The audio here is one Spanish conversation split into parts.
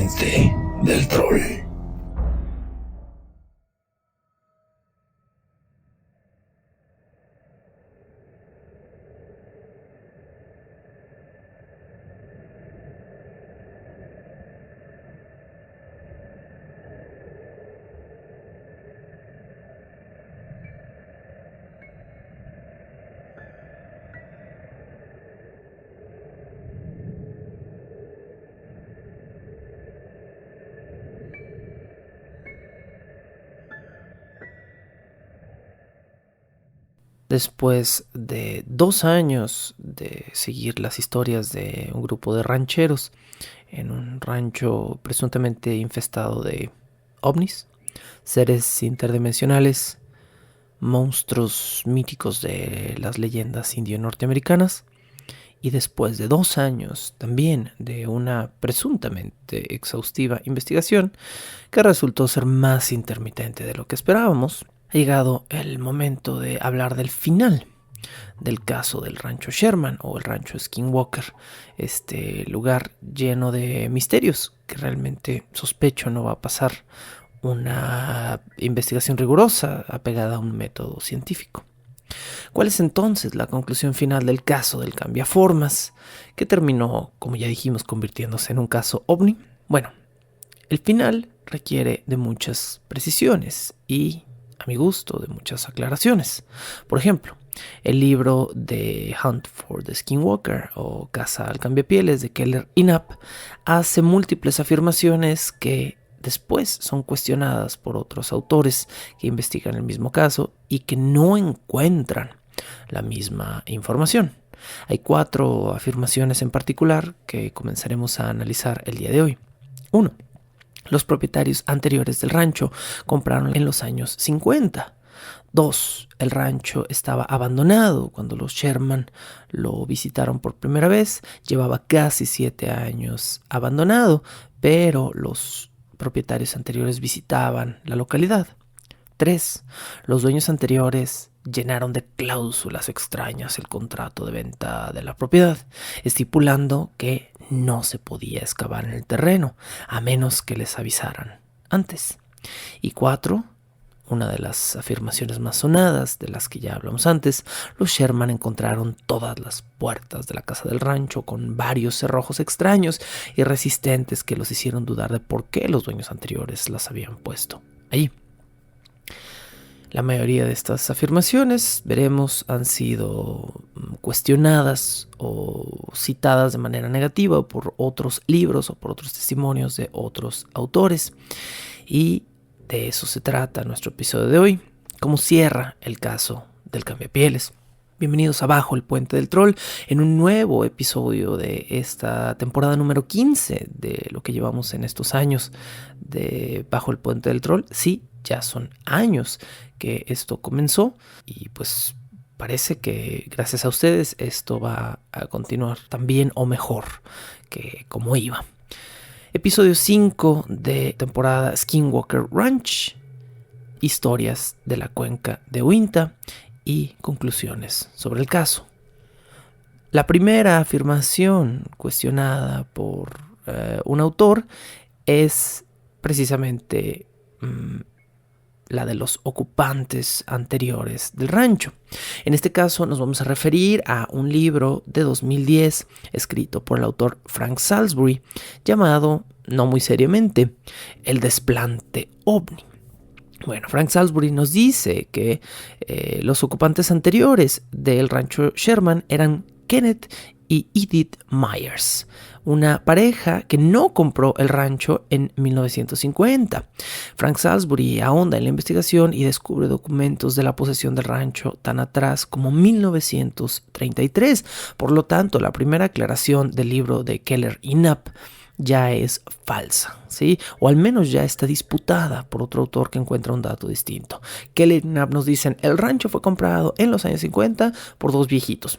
puente del troll. Después de 2 años de seguir las historias de un grupo de rancheros en un rancho presuntamente infestado de ovnis, seres interdimensionales, monstruos míticos de las leyendas indio-norteamericanas, y después de 2 años también de una presuntamente exhaustiva investigación que resultó ser más intermitente de lo que esperábamos, ha llegado el momento de hablar del final del caso del rancho Sherman o el rancho Skinwalker, este lugar lleno de misterios que realmente sospecho no va a pasar una investigación rigurosa apegada a un método científico. ¿Cuál es entonces la conclusión final del caso del cambiaformas, que terminó, como ya dijimos, convirtiéndose en un caso ovni? Bueno, el final requiere de muchas precisiones y, a mi gusto, de muchas aclaraciones. Por ejemplo, el libro de Hunt for the Skinwalker o Caza al Cambiapieles de Keller y Knapp hace múltiples afirmaciones que después son cuestionadas por otros autores que investigan el mismo caso y que no encuentran la misma información. Hay 4 afirmaciones en particular que comenzaremos a analizar el día de hoy. 1. Los propietarios anteriores del rancho compraron en los años 50. 2. El rancho estaba abandonado cuando los Sherman lo visitaron por primera vez. Llevaba casi 7 años abandonado, pero los propietarios anteriores visitaban la localidad. 3. Los dueños anteriores llenaron de cláusulas extrañas el contrato de venta de la propiedad, estipulando que no se podía excavar en el terreno, a menos que les avisaran antes. Y 4. Una de las afirmaciones más sonadas, de las que ya hablamos antes, los Sherman encontraron todas las puertas de la casa del rancho con varios cerrojos extraños y resistentes que los hicieron dudar de por qué los dueños anteriores las habían puesto allí. La mayoría de estas afirmaciones, veremos, han sido cuestionadas o citadas de manera negativa por otros libros o por otros testimonios de otros autores. Y de eso se trata nuestro episodio de hoy, cómo cierra el caso del cambiapieles. Bienvenidos a Bajo el Puente del Troll en un nuevo episodio de esta temporada número 15 de lo que llevamos en estos años de Bajo el Puente del Troll. Sí, ya son años que esto comenzó y pues parece que gracias a ustedes esto va a continuar tan bien o mejor que como iba. Episodio 5 de temporada Skinwalker Ranch, historias de la cuenca de Uinta y conclusiones sobre el caso. La primera afirmación cuestionada por un autor es precisamente la de los ocupantes anteriores del rancho. En este caso nos vamos a referir a un libro de 2010 escrito por el autor Frank Salisbury llamado, no muy seriamente, El desplante ovni. Bueno, Frank Salisbury nos dice que los ocupantes anteriores del rancho Sherman eran Kenneth y Edith Myers, una pareja que no compró el rancho en 1950. Frank Salisbury ahonda en la investigación y descubre documentos de la posesión del rancho tan atrás como 1933. Por lo tanto, la primera aclaración del libro de Keller y Knapp ya es falsa, ¿sí? O al menos ya está disputada por otro autor que encuentra un dato distinto. Keller y Knapp nos dicen, el rancho fue comprado en los años 50 por 2 viejitos.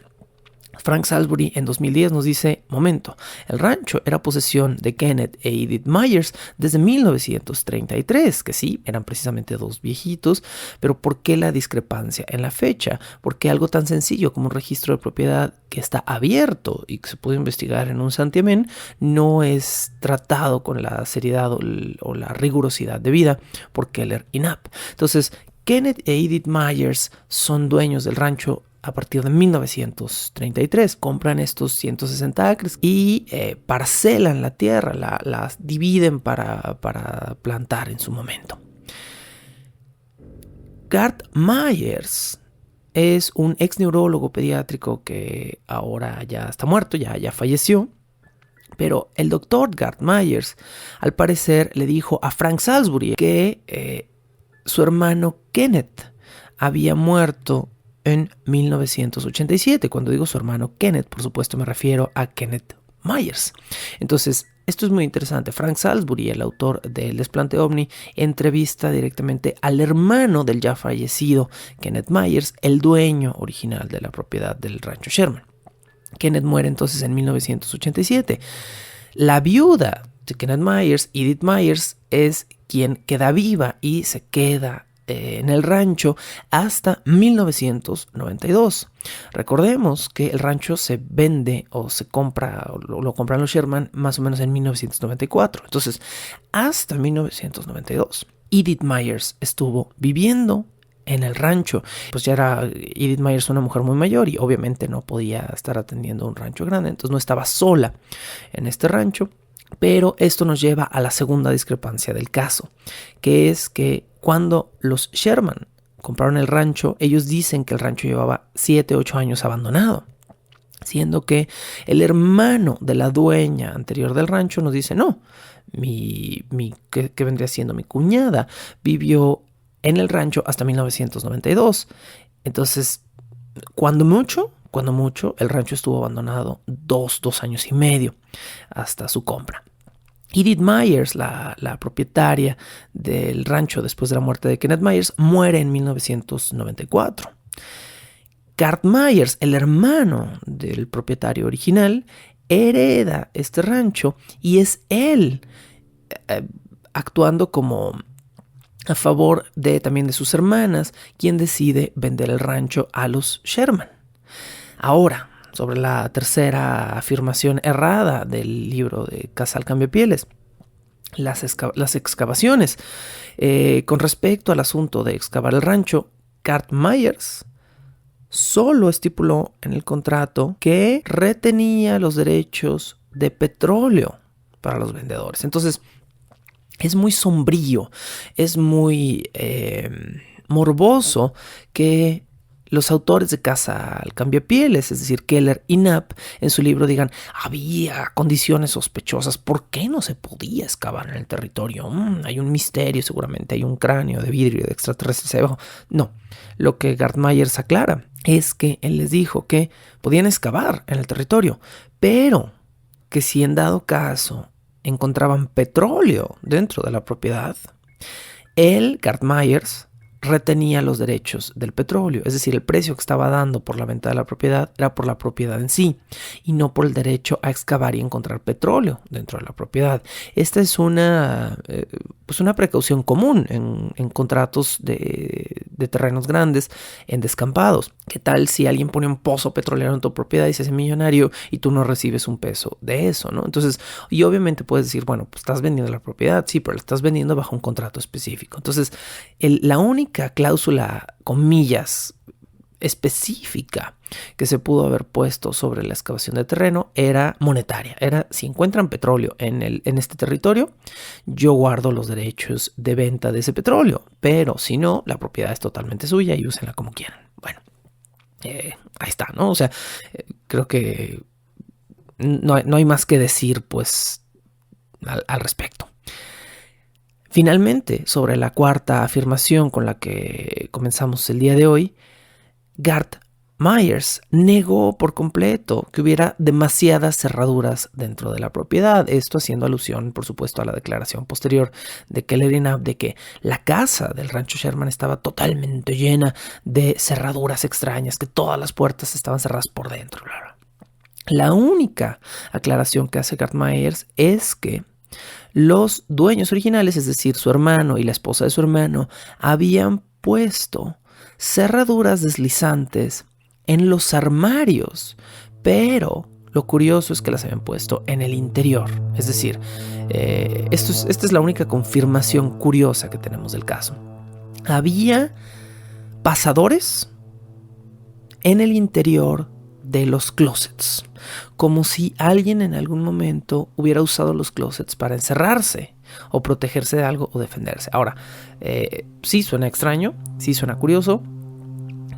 Frank Salisbury en 2010 nos dice, momento, el rancho era posesión de Kenneth e Edith Myers desde 1933, que sí, eran precisamente dos viejitos, pero ¿por qué la discrepancia en la fecha? ¿Por qué algo tan sencillo como un registro de propiedad que está abierto y que se puede investigar en un santiamén no es tratado con la seriedad o la rigurosidad debida por Keller y Knapp? Entonces, Kenneth e Edith Myers son dueños del rancho a partir de 1933. Compran estos 160 acres y parcelan la tierra, la dividen para plantar en su momento. Garth Myers es un ex neurólogo pediátrico que ahora ya está muerto, ya falleció. Pero el doctor Garth Myers, al parecer, le dijo a Frank Salisbury que su hermano Kenneth había muerto en 1987. Cuando digo su hermano Kenneth, por supuesto me refiero a Kenneth Myers. Entonces, esto es muy interesante. Frank Salisbury, el autor del desplante ovni, entrevista directamente al hermano del ya fallecido Kenneth Myers, el dueño original de la propiedad del rancho Sherman. Kenneth muere entonces en 1987. La viuda de Kenneth Myers, Edith Myers, es quien queda viva y se queda en el rancho hasta 1992. Recordemos que el rancho se vende o se compra, o lo compran los Sherman más o menos en 1994. Entonces, hasta 1992, Edith Myers estuvo viviendo en el rancho. Pues ya era Edith Myers una mujer muy mayor y obviamente no podía estar atendiendo un rancho grande, entonces no estaba sola en este rancho. Pero esto nos lleva a la segunda discrepancia del caso, que es que cuando los Sherman compraron el rancho, ellos dicen que el rancho llevaba 7, 8 años abandonado, siendo que el hermano de la dueña anterior del rancho nos dice, no, que vendría siendo mi cuñada, vivió en el rancho hasta 1992. Entonces, cuando mucho, el rancho estuvo abandonado 2 años y medio hasta su compra. Edith Myers, la propietaria del rancho después de la muerte de Kenneth Myers, muere en 1994. Garth Myers, el hermano del propietario original, hereda este rancho y es él actuando como a favor también de sus hermanas, quien decide vender el rancho a los Sherman. Ahora, sobre la tercera afirmación errada del libro de Casa al Cambiapieles, las excavaciones. Con respecto al asunto de excavar el rancho, Garth Myers solo estipuló en el contrato que retenía los derechos de petróleo para los vendedores. Entonces, es muy sombrío, es muy morboso que los autores de Casa al Cambiapieles, es decir, Keller y Knapp, en su libro digan, había condiciones sospechosas, ¿por qué no se podía excavar en el territorio? Hay un misterio, seguramente hay un cráneo de vidrio de extraterrestres abajo. No, lo que Garth Myers aclara es que él les dijo que podían excavar en el territorio, pero que si en dado caso encontraban petróleo dentro de la propiedad, Garth Myers retenía los derechos del petróleo, es decir, el precio que estaba dando por la venta de la propiedad era por la propiedad en sí y no por el derecho a excavar y encontrar petróleo dentro de la propiedad. Esta es una precaución común en contratos de terrenos grandes, en descampados. ¿Qué tal si alguien pone un pozo petrolero en tu propiedad y se hace millonario y tú no recibes un peso de eso, ¿no? Entonces, y obviamente puedes decir, bueno, pues estás vendiendo la propiedad, sí, pero la estás vendiendo bajo un contrato específico. Entonces, la única cláusula, comillas, específica que se pudo haber puesto sobre la excavación de terreno era monetaria. Era, si encuentran petróleo en este territorio, yo guardo los derechos de venta de ese petróleo, pero si no, la propiedad es totalmente suya y úsenla como quieran. Bueno, ahí está, ¿no? O sea, creo que no hay más que decir, pues, al respecto. Finalmente, sobre la cuarta afirmación con la que comenzamos el día de hoy, Garth Myers negó por completo que hubiera demasiadas cerraduras dentro de la propiedad. Esto haciendo alusión, por supuesto, a la declaración posterior de Keller y Knapp de que la casa del rancho Sherman estaba totalmente llena de cerraduras extrañas, que todas las puertas estaban cerradas por dentro. La única aclaración que hace Garth Myers es que los dueños originales, es decir, su hermano y la esposa de su hermano, habían puesto cerraduras deslizantes en los armarios, pero lo curioso es que las habían puesto en el interior. Es decir, esta es la única confirmación curiosa que tenemos del caso. Había pasadores en el interior de los closets, como si alguien en algún momento hubiera usado los closets para encerrarse o protegerse de algo o defenderse. Ahora, sí suena extraño, sí suena curioso.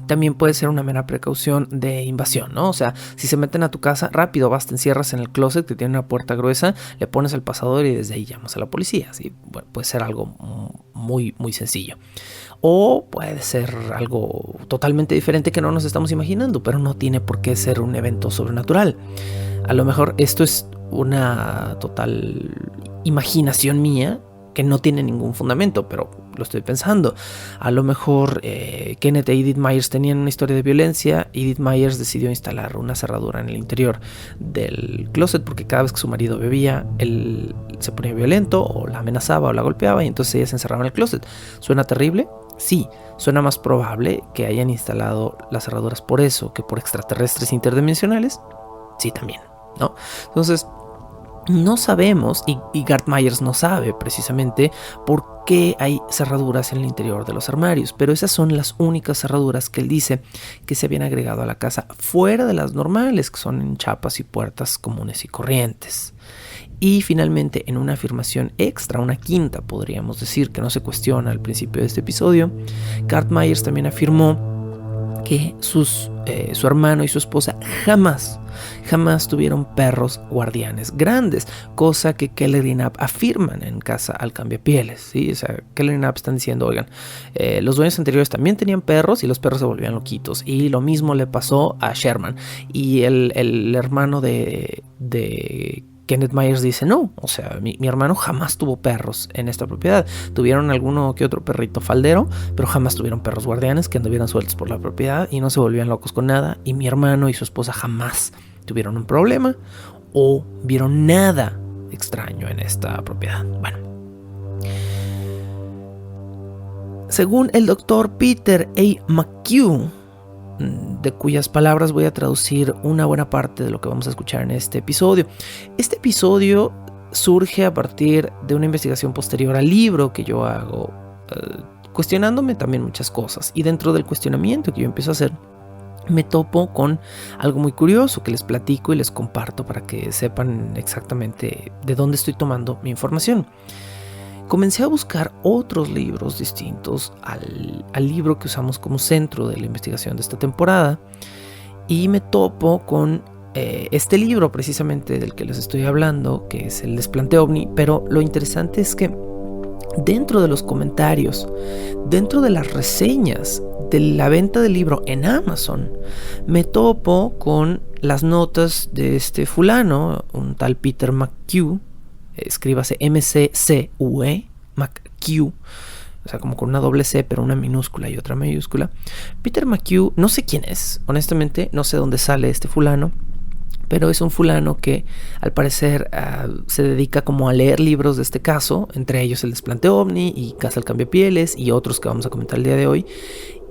También puede ser una mera precaución de invasión, ¿no? O sea, si se meten a tu casa, rápido vas, te encierras en el closet que tiene una puerta gruesa, le pones el pasador y desde ahí llamas a la policía. ¿Sí? Bueno, puede ser algo muy, muy sencillo. O puede ser algo totalmente diferente que no nos estamos imaginando, pero no tiene por qué ser un evento sobrenatural. A lo mejor esto es una total imaginación mía que no tiene ningún fundamento, pero lo estoy pensando. A lo mejor Kenneth e Edith Myers tenían una historia de violencia. Edith Myers decidió instalar una cerradura en el interior del closet porque cada vez que su marido bebía, él se ponía violento o la amenazaba o la golpeaba y entonces ella se encerraba en el closet. ¿Suena terrible? Sí. ¿Suena más probable que hayan instalado las cerraduras por eso que por extraterrestres interdimensionales? Sí, también, ¿no? Entonces, no sabemos, y Garth Myers no sabe precisamente por qué hay cerraduras en el interior de los armarios, pero esas son las únicas cerraduras que él dice que se habían agregado a la casa fuera de las normales, que son en chapas y puertas comunes y corrientes. Y finalmente, en una afirmación extra, una quinta podríamos decir, que no se cuestiona al principio de este episodio, Garth Myers también afirmó que su hermano y su esposa jamás tuvieron perros guardianes grandes, cosa que Keller y Knapp afirman en Casa al Cambiapieles, ¿sí? O sea, Keller y Knapp están diciendo, oigan, los dueños anteriores también tenían perros y los perros se volvían loquitos, y lo mismo le pasó a Sherman, y el hermano de Kenneth Myers dice, no, o sea, mi hermano jamás tuvo perros en esta propiedad. Tuvieron alguno que otro perrito faldero, pero jamás tuvieron perros guardianes que anduvieran sueltos por la propiedad y no se volvían locos con nada. Y mi hermano y su esposa jamás tuvieron un problema o vieron nada extraño en esta propiedad. Bueno, según el doctor Peter A. McHugh, de cuyas palabras voy a traducir una buena parte de lo que vamos a escuchar en este episodio. Este episodio surge a partir de una investigación posterior al libro que yo hago, cuestionándome también muchas cosas. Y dentro del cuestionamiento que yo empiezo a hacer, me topo con algo muy curioso que les platico y les comparto para que sepan exactamente de dónde estoy tomando mi información. Comencé a buscar otros libros distintos al libro que usamos como centro de la investigación de esta temporada y me topo con este libro precisamente del que les estoy hablando, que es el Desplante OVNI, pero lo interesante es que dentro de los comentarios, dentro de las reseñas de la venta del libro en Amazon, me topo con las notas de este fulano, un tal Peter McHugh. Escríbase McCue, McHugh, o sea, como con una doble C, pero una minúscula y otra mayúscula. Peter McHugh, no sé quién es, honestamente, no sé dónde sale este fulano, pero es un fulano que al parecer se dedica como a leer libros de este caso, entre ellos El Desplante OVNI y Casa al Cambiapieles y otros que vamos a comentar el día de hoy,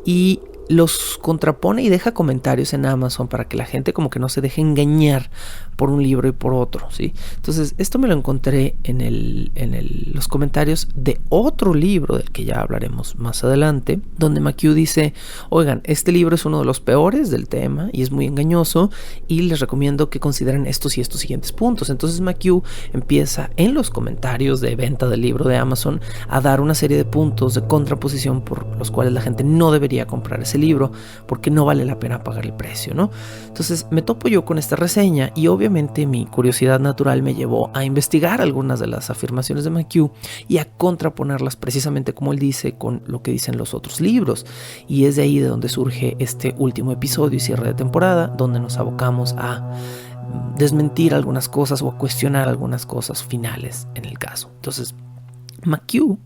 y los contrapone y deja comentarios en Amazon para que la gente como que no se deje engañar por un libro y por otro, ¿sí? Entonces, esto me lo encontré en los comentarios de otro libro del que ya hablaremos más adelante, donde McHugh dice, oigan, este libro es uno de los peores del tema y es muy engañoso y les recomiendo que consideren estos y estos siguientes puntos. Entonces McHugh empieza en los comentarios de venta del libro de Amazon a dar una serie de puntos de contraposición por los cuales la gente no debería comprar ese libro porque no vale la pena pagar el precio, ¿no? Entonces me topo yo con esta reseña y obviamente mi curiosidad natural me llevó a investigar algunas de las afirmaciones de McHugh y a contraponerlas precisamente como él dice con lo que dicen los otros libros, y es de ahí de donde surge este último episodio y cierre de temporada, donde nos abocamos a desmentir algunas cosas o a cuestionar algunas cosas finales en el caso. Entonces McHugh,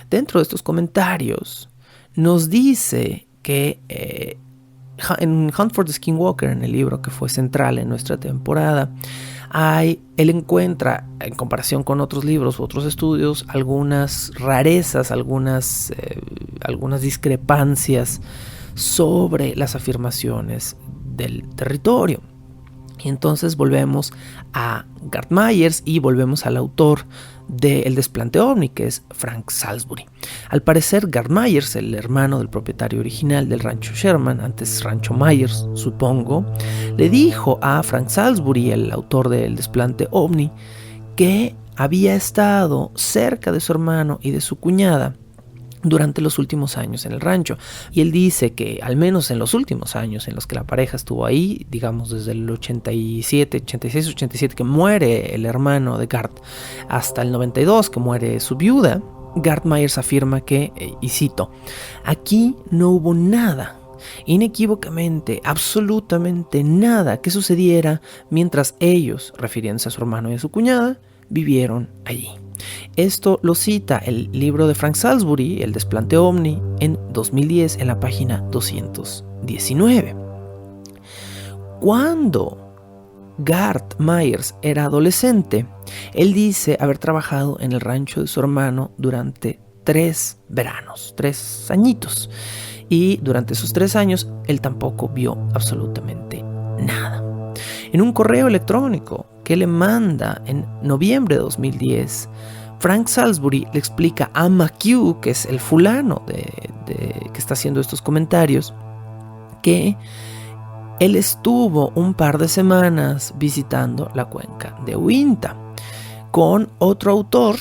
dentro de estos comentarios, nos dice que en Hunt for the Skinwalker, en el libro que fue central en nuestra temporada, él encuentra, en comparación con otros libros u otros estudios, algunas rarezas, algunas discrepancias sobre las afirmaciones del territorio. Y entonces volvemos a Garth Myers y volvemos al autor del desplante ovni, que es Frank Salisbury. Al parecer, Garth Myers, el hermano del propietario original del rancho Sherman, antes rancho Myers, supongo, le dijo a Frank Salisbury, el autor del desplante ovni, que había estado cerca de su hermano y de su cuñada durante los últimos años en el rancho. Y él dice que al menos en los últimos años en los que la pareja estuvo ahí, digamos desde el 86, 87, que muere el hermano de Garth, hasta el 92, que muere su viuda, Garth Myers afirma que, y cito, aquí no hubo nada, inequívocamente, absolutamente nada que sucediera mientras ellos, refiriéndose a su hermano y a su cuñada, vivieron allí. Esto lo cita el libro de Frank Salisbury, El desplante ovni, en 2010 en la página 219. Cuando Garth Myers era adolescente, él dice haber trabajado en el rancho de su hermano durante 3 veranos, 3 añitos. Y durante esos 3 años, él tampoco vio absolutamente nada. En un correo electrónico que le manda en noviembre de 2010, Frank Salisbury le explica a McHugh, que es el fulano que está haciendo estos comentarios, que él estuvo un par de semanas visitando la cuenca de Uinta con otro autor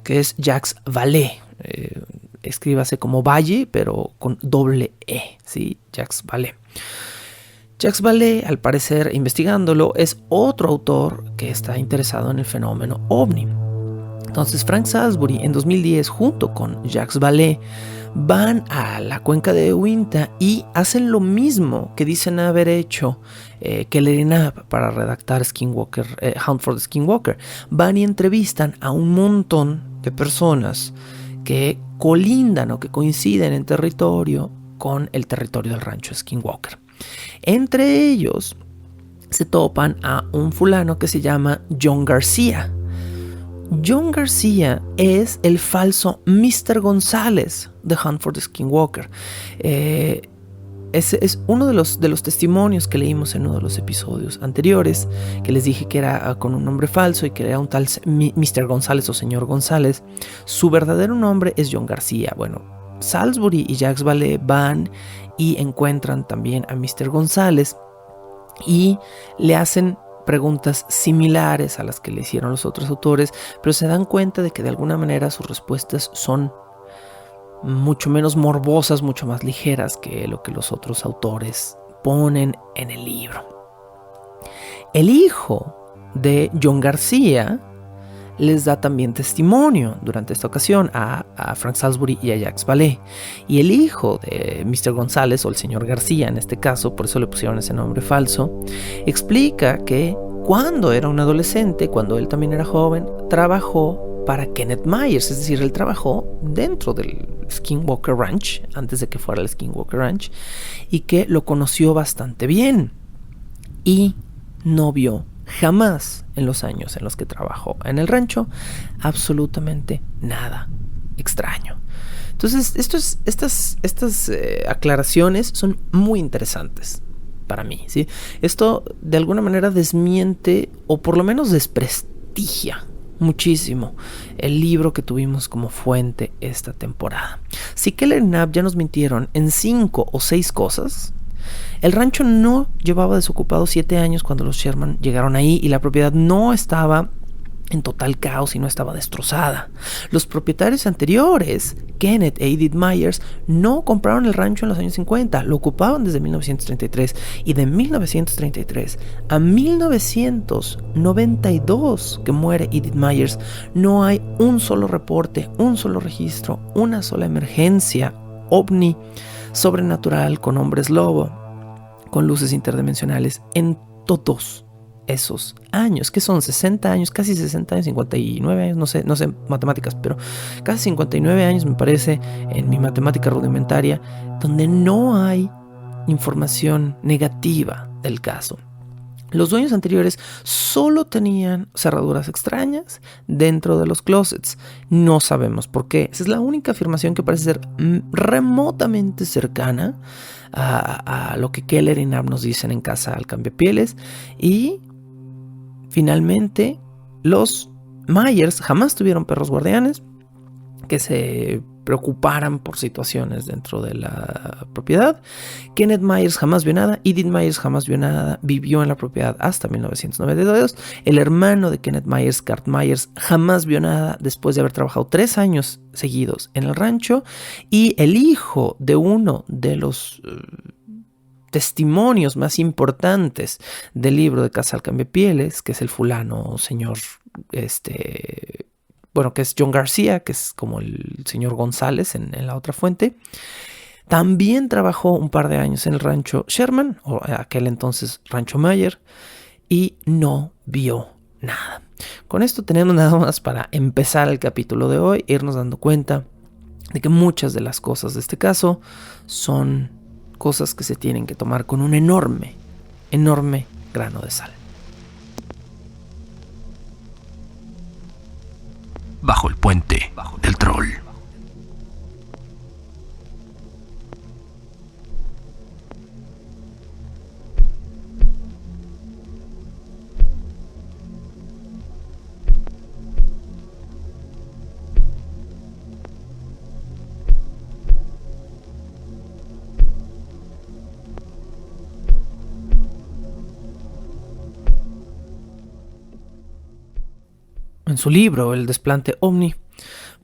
que es Jacques Vallée. Escríbase como Valle, pero con doble E, ¿sí? Jacques Vallée. Jacques Vallée, al parecer, investigándolo, es otro autor que está interesado en el fenómeno ovni. Entonces, Frank Salisbury, en 2010, junto con Jacques Vallée, van a la cuenca de Uinta y hacen lo mismo que dicen haber hecho Keller y Knapp para redactar Hunt for the Skinwalker. Van y entrevistan a un montón de personas que colindan o que coinciden en territorio con el territorio del rancho Skinwalker. Entre ellos se topan a un fulano que se llama John García. John García es el falso Mr. González de Hunt for the Skinwalker. Es uno de los testimonios que leímos en uno de los episodios anteriores, que les dije que era con un nombre falso y que era un tal Mr. González o señor González. Su verdadero nombre es John García. Bueno, Salisbury y Jacques Vallée van y encuentran también a Mr. González y le hacen preguntas similares a las que le hicieron los otros autores, pero se dan cuenta de que de alguna manera sus respuestas son mucho menos morbosas, mucho más ligeras que lo que los otros autores ponen en el libro. El hijo de John García les da también testimonio durante esta ocasión a Frank Salisbury y a Jacques Vallée. Y el hijo de Mr. González, o el señor García en este caso, por eso le pusieron ese nombre falso, explica que cuando era un adolescente, cuando él también era joven, trabajó para Kenneth Myers, es decir, él trabajó dentro del Skinwalker Ranch, antes de que fuera el Skinwalker Ranch, y que lo conoció bastante bien. Y no vio jamás en los años en los que trabajó en el rancho absolutamente nada extraño. Entonces, estas aclaraciones son muy interesantes para mí, ¿sí? Esto de alguna manera desmiente o por lo menos desprestigia muchísimo el libro que tuvimos como fuente esta temporada. Si Keller y Knapp ya nos mintieron en 5 o 6 cosas, el rancho no llevaba desocupado 7 años cuando los Sherman llegaron ahí y la propiedad no estaba en total caos y no estaba destrozada. Los propietarios anteriores, Kenneth e Edith Myers, no compraron el rancho en los años 50, lo ocupaban desde 1933 y de 1933 a 1992 que muere Edith Myers, no hay un solo reporte, un solo registro, una sola emergencia ovni sobrenatural con hombres lobo, con luces interdimensionales en todos esos años, que son 60 años, casi 60 años, 59 años, no sé matemáticas, pero casi 59 años me parece en mi matemática rudimentaria, donde no hay información negativa del caso. Los dueños anteriores solo tenían cerraduras extrañas dentro de los closets. No sabemos por qué. Esa es la única afirmación que parece ser remotamente cercana a lo que Keller y Knapp nos dicen en Casa al Cambiapieles. Y finalmente, los Myers jamás tuvieron perros guardianes que se preocuparan por situaciones dentro de la propiedad. Kenneth Myers jamás vio nada. Edith Myers jamás vio nada. Vivió en la propiedad hasta 1992. El hermano de Kenneth Myers, Garth Myers, jamás vio nada después de haber trabajado 3 años seguidos en el rancho. Y el hijo de uno de los testimonios más importantes del libro de Casa al Cambiapieles, que es el fulano señor que es John García, que es como el señor González en la otra fuente. También trabajó un par de años en el rancho Sherman, o aquel entonces rancho Mayer, y no vio nada. Con esto tenemos nada más para empezar el capítulo de hoy, irnos dando cuenta de que muchas de las cosas de este caso son cosas que se tienen que tomar con un enorme grano de sal. Bajo el puente del troll. En su libro El desplante ovni,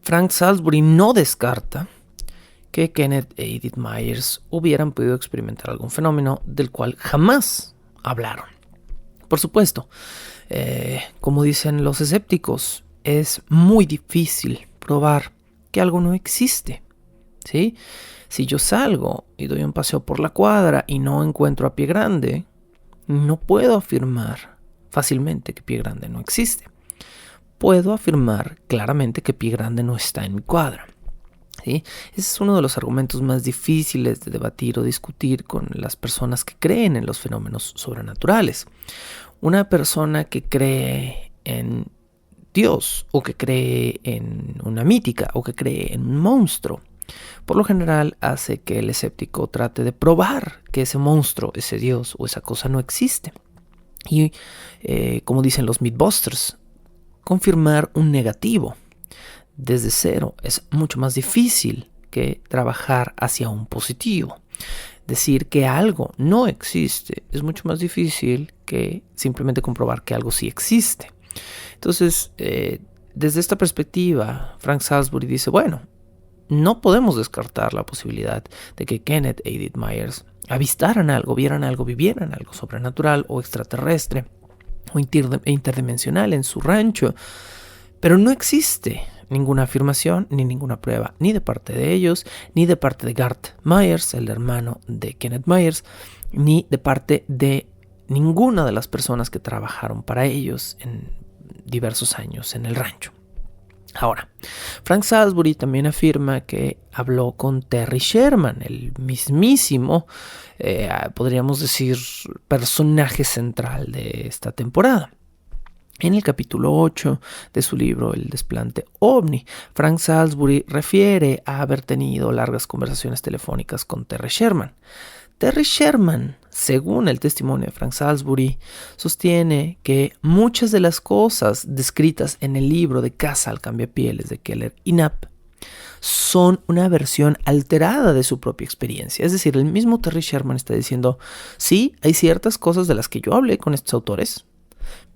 Frank Salisbury no descarta que Kenneth e Edith Myers hubieran podido experimentar algún fenómeno del cual jamás hablaron. Por supuesto, como dicen los escépticos, es muy difícil probar que algo no existe, ¿sí? Si yo salgo y doy un paseo por la cuadra y no encuentro a Pie Grande, no puedo afirmar fácilmente que Pie Grande no existe. Puedo afirmar claramente que Pie Grande no está en mi cuadra, ¿sí? Ese es uno de los argumentos más difíciles de debatir o discutir con las personas que creen en los fenómenos sobrenaturales. Una persona que cree en Dios, o que cree en una mítica, o que cree en un monstruo, por lo general hace que el escéptico trate de probar que ese monstruo, ese Dios o esa cosa no existe. Y como dicen los Mythbusters, confirmar un negativo desde cero es mucho más difícil que trabajar hacia un positivo. Decir que algo no existe es mucho más difícil que simplemente comprobar que algo sí existe. Entonces, desde esta perspectiva, Frank Salisbury dice, bueno, no podemos descartar la posibilidad de que Kenneth e Edith Myers avistaran algo, vieran algo, vivieran algo sobrenatural o extraterrestre o interdimensional en su rancho, pero no existe ninguna afirmación ni ninguna prueba, ni de parte de ellos, ni de parte de Garth Myers, el hermano de Kenneth Myers, ni de parte de ninguna de las personas que trabajaron para ellos en diversos años en el rancho. Ahora, Frank Salisbury también afirma que habló con Terry Sherman, el mismísimo, podríamos decir, personaje central de esta temporada. En el capítulo 8 de su libro El desplante ovni, Frank Salisbury refiere a haber tenido largas conversaciones telefónicas con Terry Sherman. Terry Sherman, según el testimonio de Frank Salisbury, sostiene que muchas de las cosas descritas en el libro de Casa al Cambiapieles de Keller y Knapp son una versión alterada de su propia experiencia. Es decir, el mismo Terry Sherman está diciendo, sí, hay ciertas cosas de las que yo hablé con estos autores,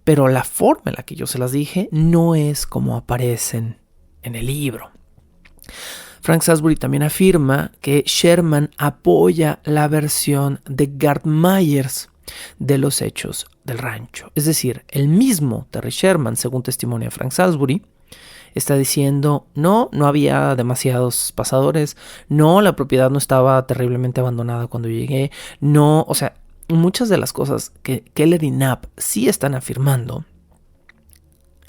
pero la forma en la que yo se las dije no es como aparecen en el libro. Frank Salisbury también afirma que Sherman apoya la versión de Garth Myers de los hechos del rancho. Es decir, el mismo Terry Sherman, según testimonio de Frank Salisbury, está diciendo, no había demasiados pasadores, no, la propiedad no estaba terriblemente abandonada cuando llegué, no, o sea, muchas de las cosas que Keller y Knapp sí están afirmando,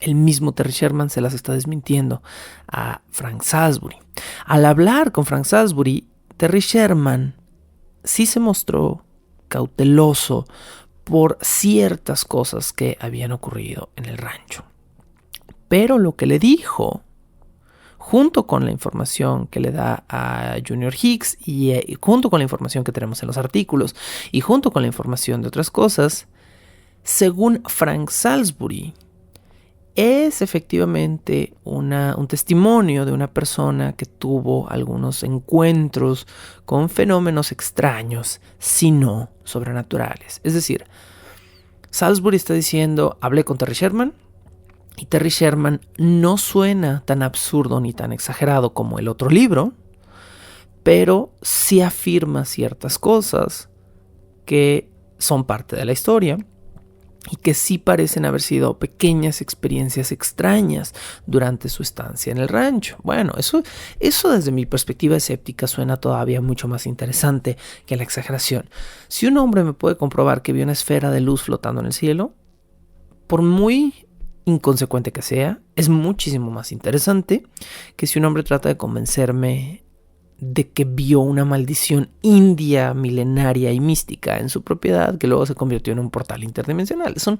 el mismo Terry Sherman se las está desmintiendo a Frank Salisbury. Al hablar con Frank Salisbury, Terry Sherman sí se mostró cauteloso por ciertas cosas que habían ocurrido en el rancho. Pero lo que le dijo, junto con la información que le da a Junior Hicks y junto con la información que tenemos en los artículos y junto con la información de otras cosas, según Frank Salisbury, es efectivamente un testimonio de una persona que tuvo algunos encuentros con fenómenos extraños, si no sobrenaturales. Es decir, Salisbury está diciendo, hablé con Terry Sherman, y Terry Sherman no suena tan absurdo ni tan exagerado como el otro libro, pero sí afirma ciertas cosas que son parte de la historia y que sí parecen haber sido pequeñas experiencias extrañas durante su estancia en el rancho. Bueno, eso desde mi perspectiva escéptica suena todavía mucho más interesante que la exageración. Si un hombre me puede comprobar que vio una esfera de luz flotando en el cielo, por muy inconsecuente que sea, es muchísimo más interesante que si un hombre trata de convencerme de que vio una maldición india, milenaria y mística en su propiedad, que luego se convirtió en un portal interdimensional. Son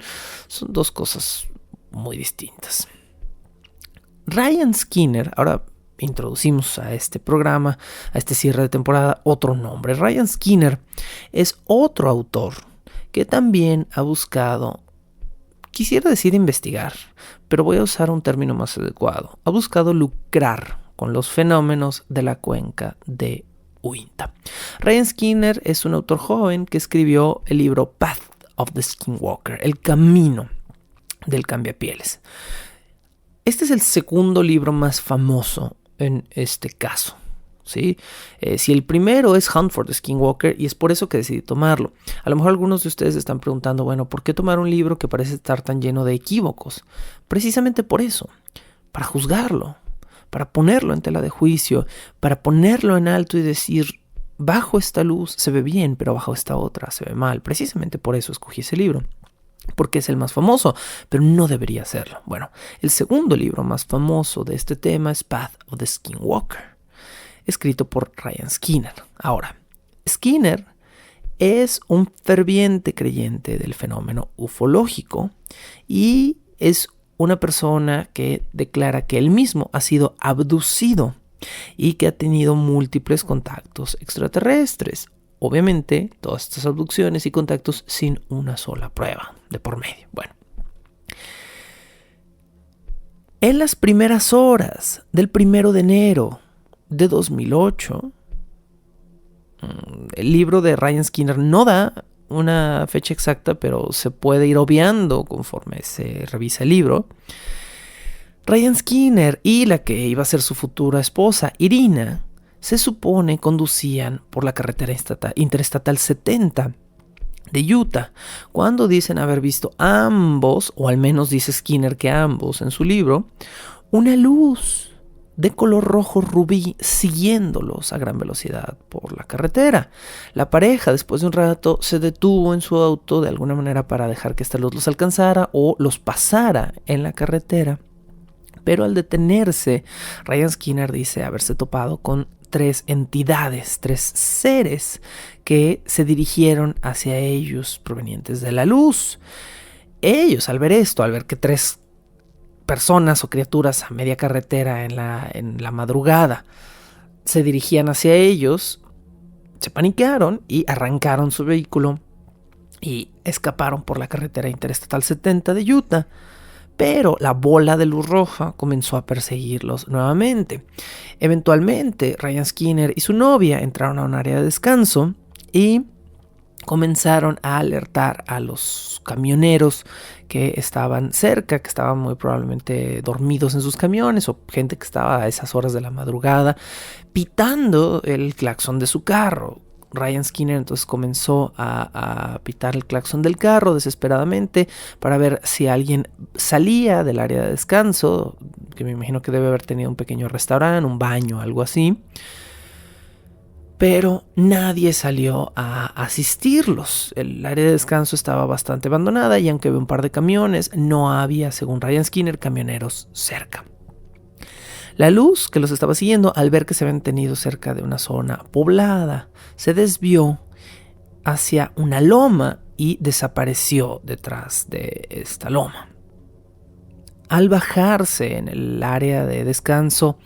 dos cosas muy distintas. Ryan Skinner, ahora introducimos a este programa, a este cierre de temporada, otro nombre. Ryan Skinner es otro autor que también ha buscado, quisiera decir investigar, pero voy a usar un término más adecuado. Ha buscado lucrar con los fenómenos de la cuenca de Uinta. Ryan Skinner es un autor joven que escribió el libro Path of the Skinwalker, el camino del cambiapieles. Este es el segundo libro más famoso en este caso, ¿sí? Si el primero es Hunt for the Skinwalker, y es por eso que decidí tomarlo. A lo mejor algunos de ustedes están preguntando, bueno, ¿por qué tomar un libro que parece estar tan lleno de equívocos? Precisamente por eso, para juzgarlo, para ponerlo en tela de juicio, para ponerlo en alto y decir, bajo esta luz se ve bien, pero bajo esta otra se ve mal. Precisamente por eso escogí ese libro, porque es el más famoso, pero no debería serlo. Bueno, el segundo libro más famoso de este tema es Path of the Skinwalker, escrito por Ryan Skinner. Ahora, Skinner es un ferviente creyente del fenómeno ufológico y es una persona que declara que él mismo ha sido abducido y que ha tenido múltiples contactos extraterrestres. Obviamente, todas estas abducciones y contactos sin una sola prueba de por medio. Bueno, en las primeras horas del 1 de enero de 2008, el libro de Ryan Skinner no da una fecha exacta, pero se puede ir obviando conforme se revisa el libro. Ryan Skinner y la que iba a ser su futura esposa, Irina, se supone conducían por la carretera interestatal 70 de Utah, cuando dicen haber visto ambos, o al menos dice Skinner que ambos en su libro, una luz de color rojo rubí siguiéndolos a gran velocidad por la carretera. La pareja, después de un rato, se detuvo en su auto de alguna manera para dejar que esta luz los alcanzara o los pasara en la carretera. Pero al detenerse, Ryan Skinner dice haberse topado con 3 entidades, 3 seres que se dirigieron hacia ellos provenientes de la luz. Ellos, al ver esto, al ver que 3 personas o criaturas a media carretera en la madrugada se dirigían hacia ellos, se paniquearon y arrancaron su vehículo y escaparon por la carretera interestatal 70 de Utah. Pero la bola de luz roja comenzó a perseguirlos nuevamente. Eventualmente, Ryan Skinner y su novia entraron a un área de descanso y comenzaron a alertar a los camioneros que estaban cerca, que estaban muy probablemente dormidos en sus camiones o gente que estaba a esas horas de la madrugada pitando el claxon de su carro. Ryan Skinner entonces comenzó a pitar el claxon del carro desesperadamente para ver si alguien salía del área de descanso, que me imagino que debe haber tenido un pequeño restaurante, un baño, algo así. Pero nadie salió a asistirlos. El área de descanso estaba bastante abandonada y aunque había un par de camiones, no había, según Ryan Skinner, camioneros cerca. La luz que los estaba siguiendo, al ver que se habían tenido cerca de una zona poblada, se desvió hacia una loma y desapareció detrás de esta loma. Al bajarse en el área de descanso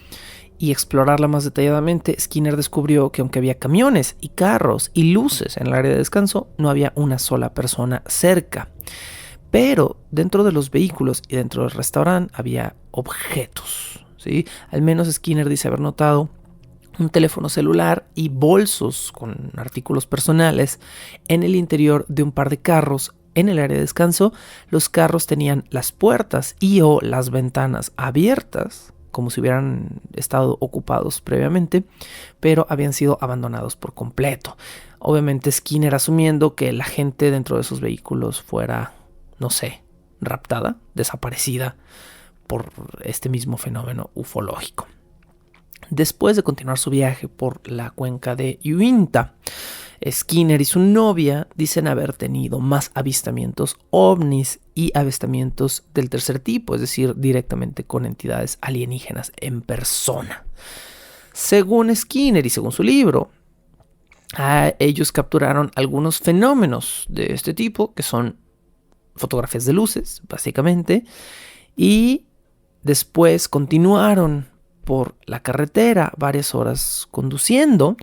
y explorarla más detalladamente, Skinner descubrió que aunque había camiones y carros y luces en el área de descanso, no había una sola persona cerca. Pero dentro de los vehículos y dentro del restaurante había objetos, ¿sí? Al menos Skinner dice haber notado un teléfono celular y bolsos con artículos personales en el interior de un par de carros. En el área de descanso, los carros tenían las puertas y o las ventanas abiertas, como si hubieran estado ocupados previamente, pero habían sido abandonados por completo. Obviamente Skinner asumiendo que la gente dentro de esos vehículos fuera, no sé, raptada, desaparecida por este mismo fenómeno ufológico. Después de continuar su viaje por la cuenca de Uinta, Skinner y su novia dicen haber tenido más avistamientos ovnis y avistamientos del tercer tipo, es decir, directamente con entidades alienígenas en persona. Según Skinner y según su libro, ellos capturaron algunos fenómenos de este tipo, que son fotografías de luces, básicamente, y después continuaron por la carretera varias horas conduciendo,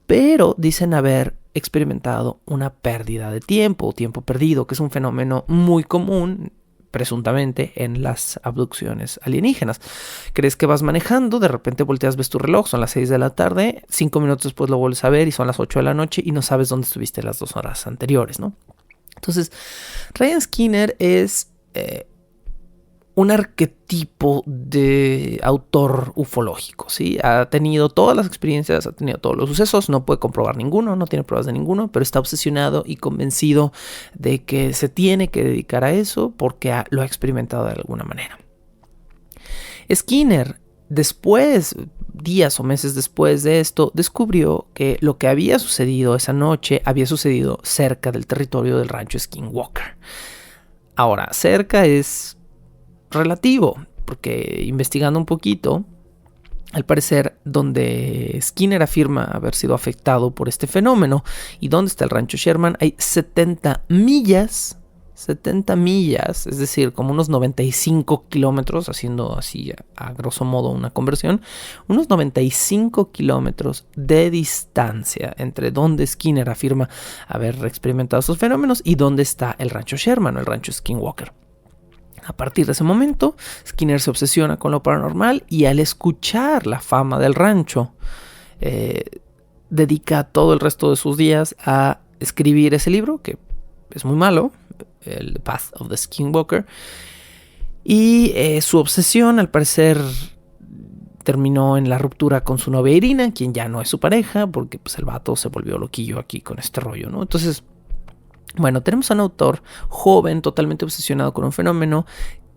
pero dicen haber experimentado una pérdida de tiempo o tiempo perdido, que es un fenómeno muy común presuntamente en las abducciones alienígenas. Crees que vas manejando, de repente volteas, ves tu reloj, son las 6 de la tarde, 5 minutos después lo vuelves a ver y son las 8 de la noche y no sabes dónde estuviste las 2 horas anteriores, ¿no? Entonces, Ryan Skinner es un arquetipo de autor ufológico, ¿sí? Ha tenido todas las experiencias, ha tenido todos los sucesos, no puede comprobar ninguno, no tiene pruebas de ninguno, pero está obsesionado y convencido de que se tiene que dedicar a eso porque lo ha experimentado de alguna manera. Skinner, después, días o meses después de esto, descubrió que lo que había sucedido esa noche había sucedido cerca del territorio del rancho Skinwalker. Ahora, cerca es relativo, porque investigando un poquito, al parecer donde Skinner afirma haber sido afectado por este fenómeno y donde está el rancho Sherman hay 70 millas, es decir, como unos 95 kilómetros, haciendo así a grosso modo una conversión, unos 95 kilómetros de distancia entre donde Skinner afirma haber experimentado esos fenómenos y donde está el rancho Sherman o el rancho Skinwalker. A partir de ese momento, Skinner se obsesiona con lo paranormal y al escuchar la fama del rancho, dedica todo el resto de sus días a escribir ese libro, que es muy malo, el Path of the Skinwalker. Y su obsesión, al parecer, terminó en la ruptura con su novia Irina, quien ya no es su pareja, porque pues, el vato se volvió loquillo aquí con este rollo, ¿no? Entonces, bueno, tenemos a un autor joven, totalmente obsesionado con un fenómeno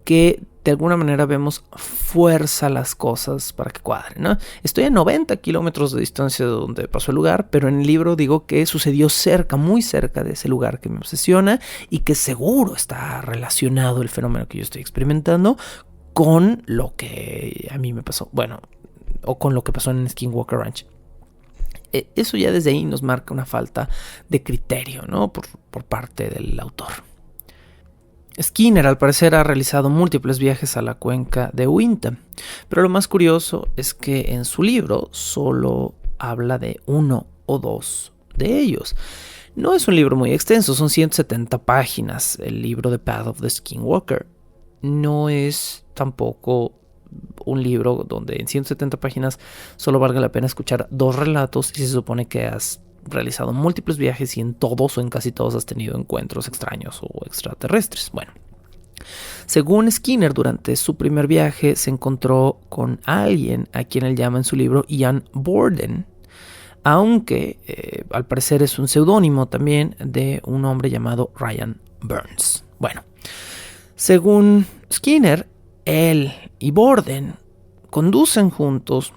que de alguna manera vemos fuerza las cosas para que cuadren, ¿no? Estoy a 90 kilómetros de distancia de donde pasó el lugar, pero en el libro digo que sucedió cerca, muy cerca de ese lugar que me obsesiona y que seguro está relacionado el fenómeno que yo estoy experimentando con lo que a mí me pasó, bueno, o con lo que pasó en Skinwalker Ranch. Eso ya desde ahí nos marca una falta de criterio, ¿no? por parte del autor. Skinner al parecer ha realizado múltiples viajes a la cuenca de Uinta, pero lo más curioso es que en su libro solo habla de 1 o 2 de ellos. No es un libro muy extenso, son 170 páginas el libro de Path of the Skinwalker. No es tampoco un libro donde en 170 páginas solo valga la pena escuchar 2 relatos y se supone que has realizado múltiples viajes y en todos o en casi todos has tenido encuentros extraños o extraterrestres. Bueno, según Skinner, durante su primer viaje se encontró con alguien a quien él llama en su libro Ian Borden, aunque al parecer es un seudónimo también de un hombre llamado Ryan Burns. Bueno, según Skinner, él y Borden conducen juntos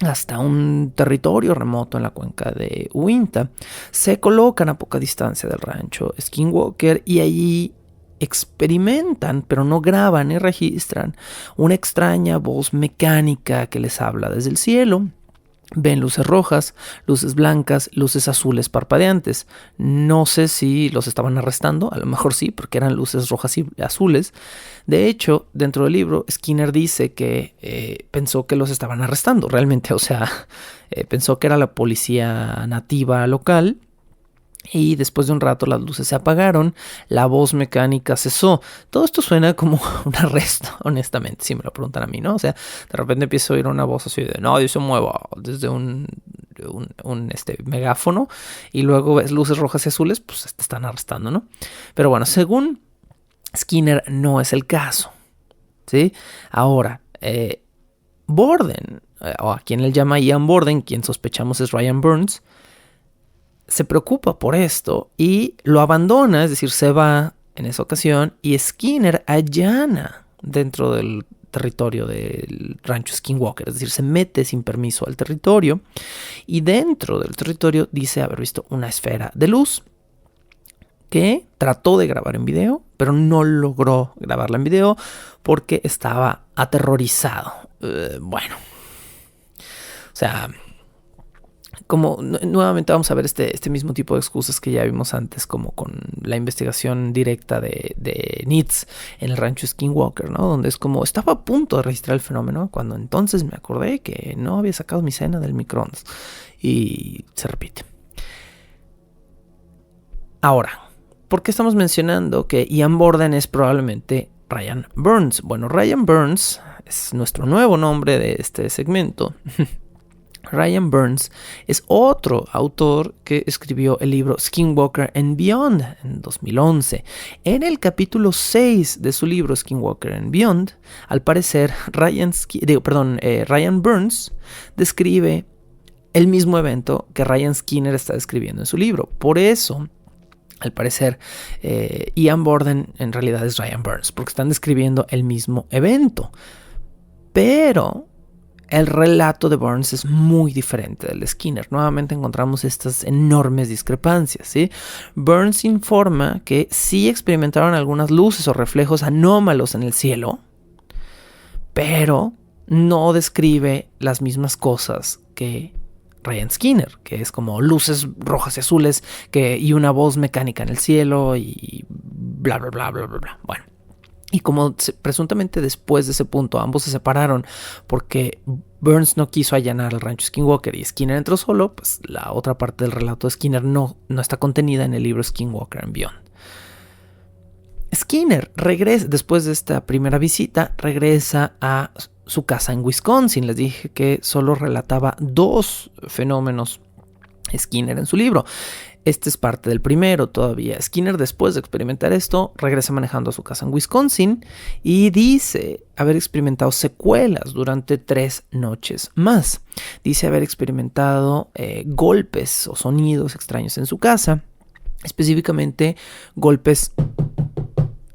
hasta un territorio remoto en la cuenca de Uinta. Se colocan a poca distancia del rancho Skinwalker y allí experimentan, pero no graban ni registran, una extraña voz mecánica que les habla desde el cielo. Ven luces rojas, luces blancas, luces azules parpadeantes. No sé si los estaban arrestando, a lo mejor sí, porque eran luces rojas y azules. De hecho, dentro del libro, Skinner dice que pensó que los estaban arrestando realmente, o sea, pensó que era la policía nativa local. Y después de un rato las luces se apagaron, la voz mecánica cesó. Todo esto suena como un arresto, honestamente, si me lo preguntan a mí, ¿no? O sea, de repente empiezo a oír una voz así de nadie se mueva desde un megáfono, y luego ves luces rojas y azules, pues te están arrestando, ¿no? Pero bueno, según Skinner no es el caso, ¿sí? Ahora, Borden, o a quien él llama Ian Borden, quien sospechamos es Ryan Burns, se preocupa por esto y lo abandona, es decir, se va en esa ocasión, y Skinner allana dentro del territorio del rancho Skinwalker, es decir, se mete sin permiso al territorio, y dentro del territorio dice haber visto una esfera de luz que trató de grabar en video, pero no logró grabarla en video porque estaba aterrorizado. Bueno, o sea, como nuevamente vamos a ver este mismo tipo de excusas que ya vimos antes, como con la investigación directa de NITS en el rancho Skinwalker, ¿no? Donde es como, estaba a punto de registrar el fenómeno cuando entonces me acordé que no había sacado mi cena del microondas. Y se repite. Ahora, ¿por qué estamos mencionando que Ian Borden es probablemente Ryan Burns? Bueno, Ryan Burns es nuestro nuevo nombre de este segmento. Ryan Burns es otro autor que escribió el libro Skinwalker and Beyond en 2011. En el capítulo 6 de su libro Skinwalker and Beyond, al parecer Ryan Burns describe el mismo evento que Ryan Skinner está describiendo en su libro. Por eso, al parecer, Ian Borden en realidad es Ryan Burns, porque están describiendo el mismo evento. Pero el relato de Burns es muy diferente del de Skinner. Nuevamente encontramos estas enormes discrepancias, ¿sí? Burns informa que sí experimentaron algunas luces o reflejos anómalos en el cielo, pero no describe las mismas cosas que Ryan Skinner, que es como luces rojas y azules y una voz mecánica en el cielo y bla, bla, bla, bla, bla, bla. Bueno. Y como presuntamente después de ese punto ambos se separaron porque Burns no quiso allanar el rancho Skinwalker y Skinner entró solo, pues la otra parte del relato de Skinner no está contenida en el libro Skinwalker and Beyond. Skinner regresa, después de esta primera visita, regresa a su casa en Wisconsin. Les dije que solo relataba 2 fenómenos Skinner en su libro. Este es parte del primero todavía. Skinner, después de experimentar esto, regresa manejando a su casa en Wisconsin y dice haber experimentado secuelas durante 3 noches más. Dice haber experimentado golpes o sonidos extraños en su casa, específicamente golpes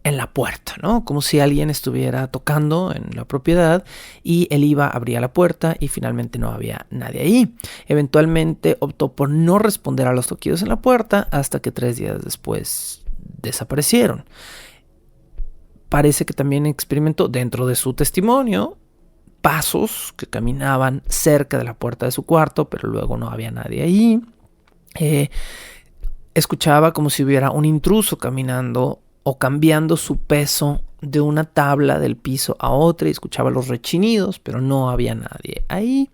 en la puerta, ¿no? Como si alguien estuviera tocando en la propiedad y él abría la puerta y finalmente no había nadie ahí. Eventualmente optó por no responder a los toquidos en la puerta hasta que 3 días después desaparecieron. Parece que también experimentó dentro de su testimonio pasos que caminaban cerca de la puerta de su cuarto, pero luego no había nadie ahí. Escuchaba como si hubiera un intruso caminando o cambiando su peso de una tabla del piso a otra, y escuchaba los rechinidos, pero no había nadie ahí.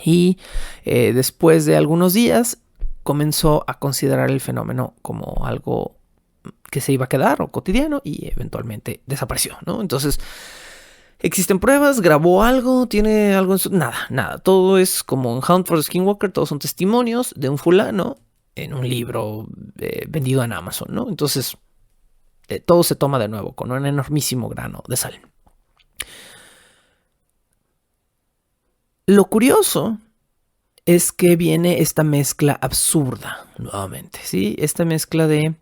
Y después de algunos días comenzó a considerar el fenómeno como algo que se iba a quedar o cotidiano, y eventualmente desapareció, ¿no? Entonces, ¿existen pruebas? ¿Grabó algo? ¿Tiene algo en su...? Nada. Todo es como en Hunt for the Skinwalker, todos son testimonios de un fulano en un libro vendido en Amazon, ¿no? Entonces, todo se toma de nuevo con un enormísimo grano de sal. Lo curioso es que viene esta mezcla absurda nuevamente, ¿sí? Esta mezcla de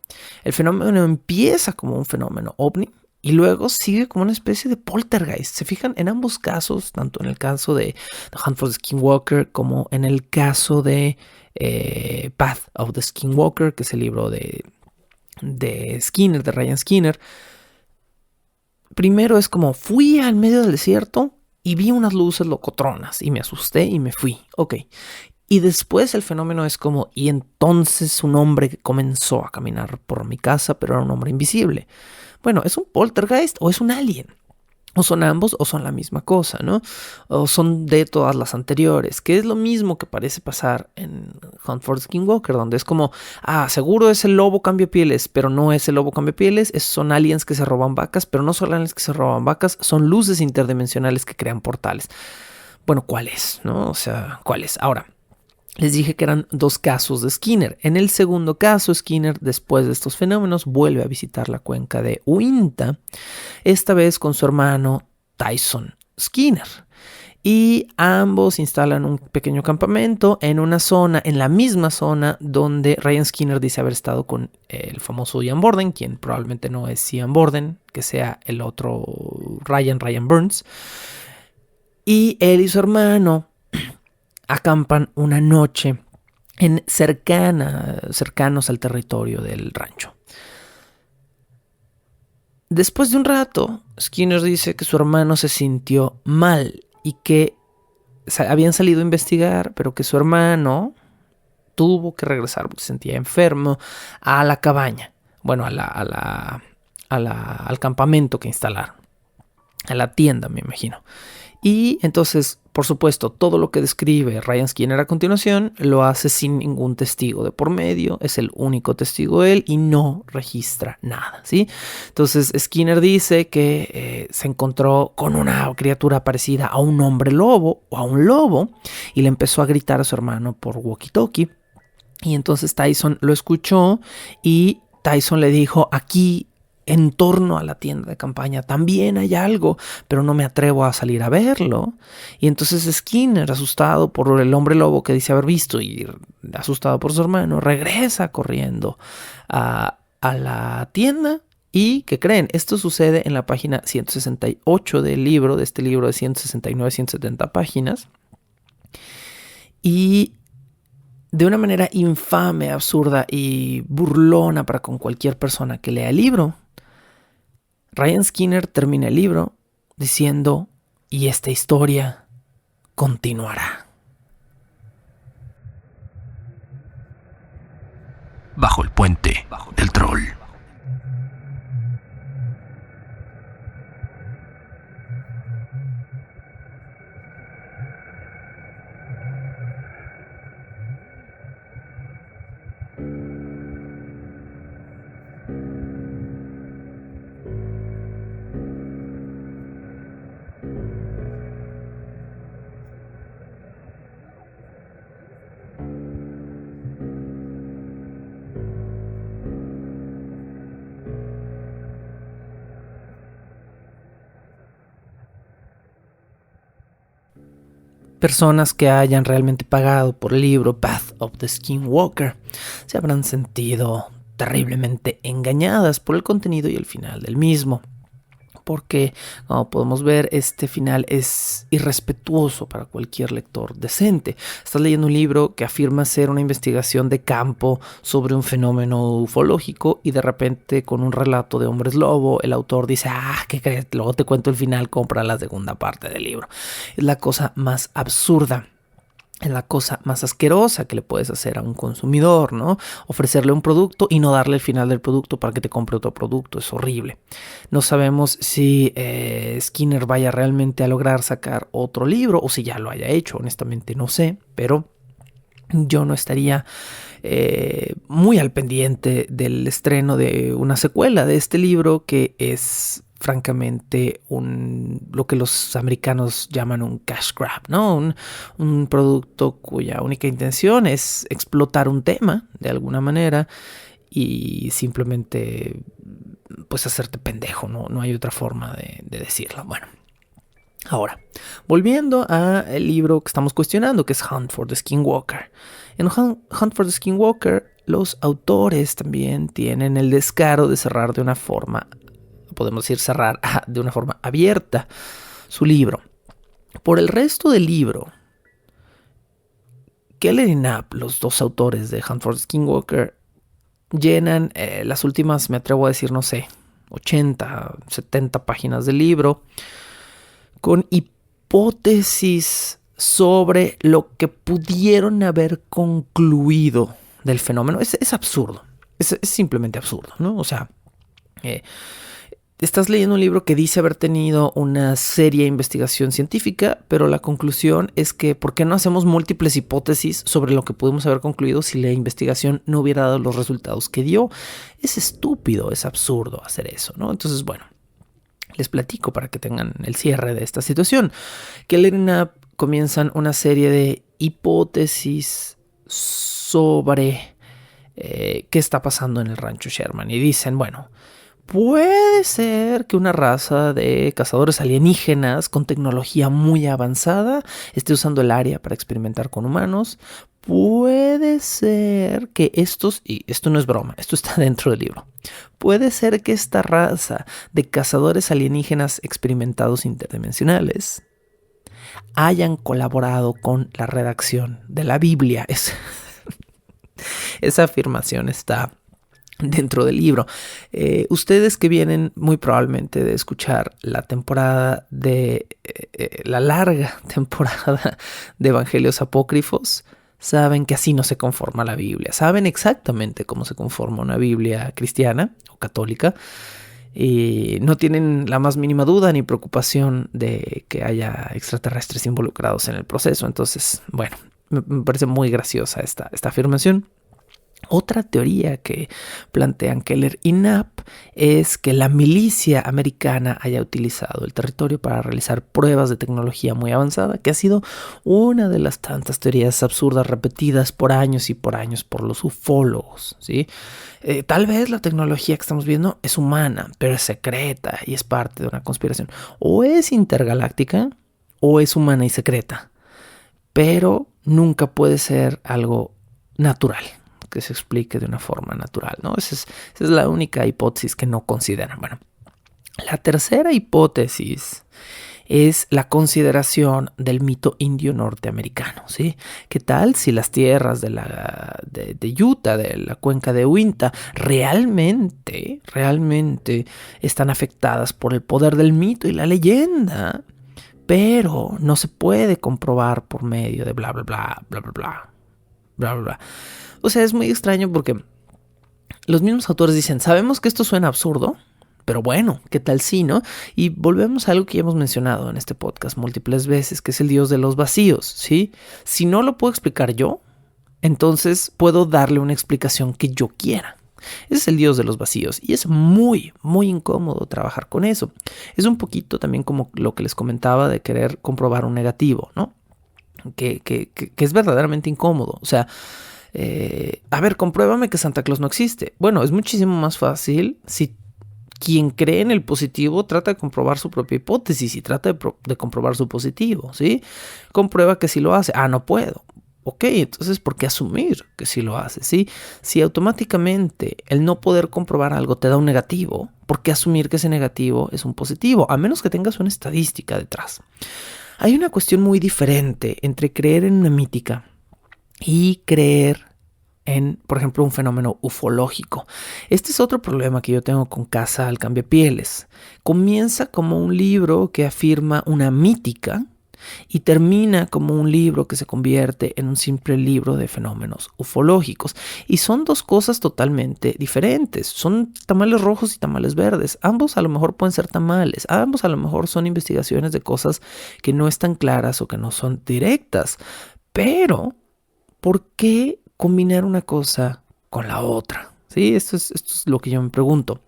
el fenómeno empieza como un fenómeno ovni y luego sigue como una especie de poltergeist. Se fijan en ambos casos, tanto en el caso de The Hunt for the Skinwalker como en el caso de Path of the Skinwalker, que es el libro de Skinner, de Ryan Skinner. Primero es como fui al medio del desierto y vi unas luces locotronas y me asusté y me fui. Ok. Y después el fenómeno es como, y entonces un hombre comenzó a caminar por mi casa, pero era un hombre invisible. Bueno, ¿es un poltergeist o es un alien? O son ambos o son la misma cosa, ¿no? O son de todas las anteriores, que es lo mismo que parece pasar en Hunt for the Skinwalker, donde es como, seguro es el lobo cambiapieles, pero no es el lobo cambiapieles, son aliens que se roban vacas, pero no son aliens que se roban vacas, son luces interdimensionales que crean portales. Bueno, ¿cuál es? ¿No? O sea, ¿cuál es? Ahora, les dije que eran 2 casos de Skinner. En el segundo caso, Skinner, después de estos fenómenos, vuelve a visitar la cuenca de Uinta, esta vez con su hermano Tyson Skinner. Y ambos instalan un pequeño campamento en una zona, en la misma zona donde Ryan Skinner dice haber estado con el famoso Ian Borden, quien probablemente no es Ian Borden, que sea el otro Ryan Burns. Y él y su hermano acampan una noche cercanos al territorio del rancho. Después de un rato, Skinner dice que su hermano se sintió mal y que habían salido a investigar, pero que su hermano tuvo que regresar porque se sentía enfermo a la cabaña. Bueno, al campamento que instalaron. A la tienda, me imagino. Y entonces, por supuesto, todo lo que describe Ryan Skinner a continuación lo hace sin ningún testigo de por medio. Es el único testigo él y no registra nada, ¿sí? Entonces, Skinner dice que se encontró con una criatura parecida a un hombre lobo o a un lobo y le empezó a gritar a su hermano por walkie-talkie. Y entonces Tyson lo escuchó y Tyson le dijo, aquí en torno a la tienda de campaña también hay algo, pero no me atrevo a salir a verlo. Y entonces Skinner, asustado por el hombre lobo que dice haber visto y asustado por su hermano, regresa corriendo a la tienda. ¿Y qué creen? Esto sucede en la página 168 del libro, de este libro de 169-170 páginas. Y de una manera infame, absurda y burlona para con cualquier persona que lea el libro, Ryan Skinner termina el libro diciendo, y esta historia continuará. Bajo el puente del troll. Personas que hayan realmente pagado por el libro Path of the Skinwalker se habrán sentido terriblemente engañadas por el contenido y el final del mismo. Porque, como podemos ver, este final es irrespetuoso para cualquier lector decente. Estás leyendo un libro que afirma ser una investigación de campo sobre un fenómeno ufológico y de repente con un relato de hombres lobo, el autor dice, ¿qué crees? Luego te cuento el final, compra la segunda parte del libro. Es la cosa más absurda. Es la cosa más asquerosa que le puedes hacer a un consumidor, ¿no? Ofrecerle un producto y no darle el final del producto para que te compre otro producto. Es horrible. No sabemos si Skinner vaya realmente a lograr sacar otro libro o si ya lo haya hecho. Honestamente no sé, pero yo no estaría muy al pendiente del estreno de una secuela de este libro que es francamente lo que los americanos llaman un cash grab, ¿no? Un producto cuya única intención es explotar un tema de alguna manera y simplemente pues hacerte pendejo, no hay otra forma de decirlo. Bueno, ahora, volviendo al libro que estamos cuestionando, que es Hunt for the Skinwalker. En Hunt for the Skinwalker, los autores también tienen el descaro de cerrar de una forma, podemos decir cerrar de una forma abierta su libro. Por el resto del libro, Keller y Knapp, los dos autores de Hunt for the Skinwalker, llenan las últimas, me atrevo a decir, no sé, 80, 70 páginas del libro con hipótesis sobre lo que pudieron haber concluido del fenómeno. Es absurdo, es simplemente absurdo, ¿no? O sea, estás leyendo un libro que dice haber tenido una seria investigación científica, pero la conclusión es que ¿por qué no hacemos múltiples hipótesis sobre lo que pudimos haber concluido si la investigación no hubiera dado los resultados que dio? Es estúpido, es absurdo hacer eso, ¿no? Entonces, bueno, les platico para que tengan el cierre de esta situación. Keller y Knapp comienzan una serie de hipótesis sobre qué está pasando en el rancho Sherman y dicen, bueno, puede ser que una raza de cazadores alienígenas con tecnología muy avanzada esté usando el área para experimentar con humanos. Puede ser que estos, y esto no es broma, esto está dentro del libro, puede ser que esta raza de cazadores alienígenas experimentados interdimensionales hayan colaborado con la redacción de la Biblia. Esa afirmación está dentro del libro. Ustedes que vienen muy probablemente de escuchar la temporada de la larga temporada de Evangelios Apócrifos, saben que así no se conforma la Biblia. Saben exactamente cómo se conforma una Biblia cristiana o católica. Y no tienen la más mínima duda ni preocupación de que haya extraterrestres involucrados en el proceso. Entonces, bueno, me parece muy graciosa esta afirmación. Otra teoría que plantean Keller y Knapp es que la milicia americana haya utilizado el territorio para realizar pruebas de tecnología muy avanzada, que ha sido una de las tantas teorías absurdas repetidas por años y por años por los ufólogos, ¿sí? Tal vez la tecnología que estamos viendo es humana, pero es secreta y es parte de una conspiración. O es intergaláctica o es humana y secreta, pero nunca puede ser algo natural, que se explique de una forma natural, ¿no? Esa es la única hipótesis que no consideran. Bueno, la tercera hipótesis es la consideración del mito indio norteamericano, ¿sí? ¿Qué tal si las tierras de Utah, de la cuenca de Uinta, realmente están afectadas por el poder del mito y la leyenda, pero no se puede comprobar por medio de bla, bla, bla, bla, bla, bla, bla, bla, bla? O sea, es muy extraño porque los mismos autores dicen, sabemos que esto suena absurdo, pero bueno, ¿qué tal si, no? Y volvemos a algo que ya hemos mencionado en este podcast múltiples veces, que es el Dios de los vacíos, ¿sí? Si no lo puedo explicar yo, entonces puedo darle una explicación que yo quiera. Ese es el Dios de los vacíos y es muy, muy incómodo trabajar con eso. Es un poquito también como lo que les comentaba de querer comprobar un negativo, ¿no? Que es verdaderamente incómodo. O sea, a ver, compruébame que Santa Claus no existe. Bueno, es muchísimo más fácil si quien cree en el positivo trata de comprobar su propia hipótesis y trata de comprobar su positivo, ¿sí? Comprueba que sí lo hace. Ah, no puedo. Ok, entonces, ¿por qué asumir que sí lo hace? ¿Sí? Si automáticamente el no poder comprobar algo te da un negativo, ¿por qué asumir que ese negativo es un positivo? A menos que tengas una estadística detrás. Hay una cuestión muy diferente entre creer en una mítica y creer en, por ejemplo, un fenómeno ufológico. Este es otro problema que yo tengo con Casa al Cambiapieles. Comienza como un libro que afirma una mítica y termina como un libro que se convierte en un simple libro de fenómenos ufológicos. Y son dos cosas totalmente diferentes. Son tamales rojos y tamales verdes. Ambos a lo mejor pueden ser tamales. Ambos a lo mejor son investigaciones de cosas que no están claras o que no son directas. Pero ¿por qué combinar una cosa con la otra? ¿Sí? Esto es lo que yo me pregunto.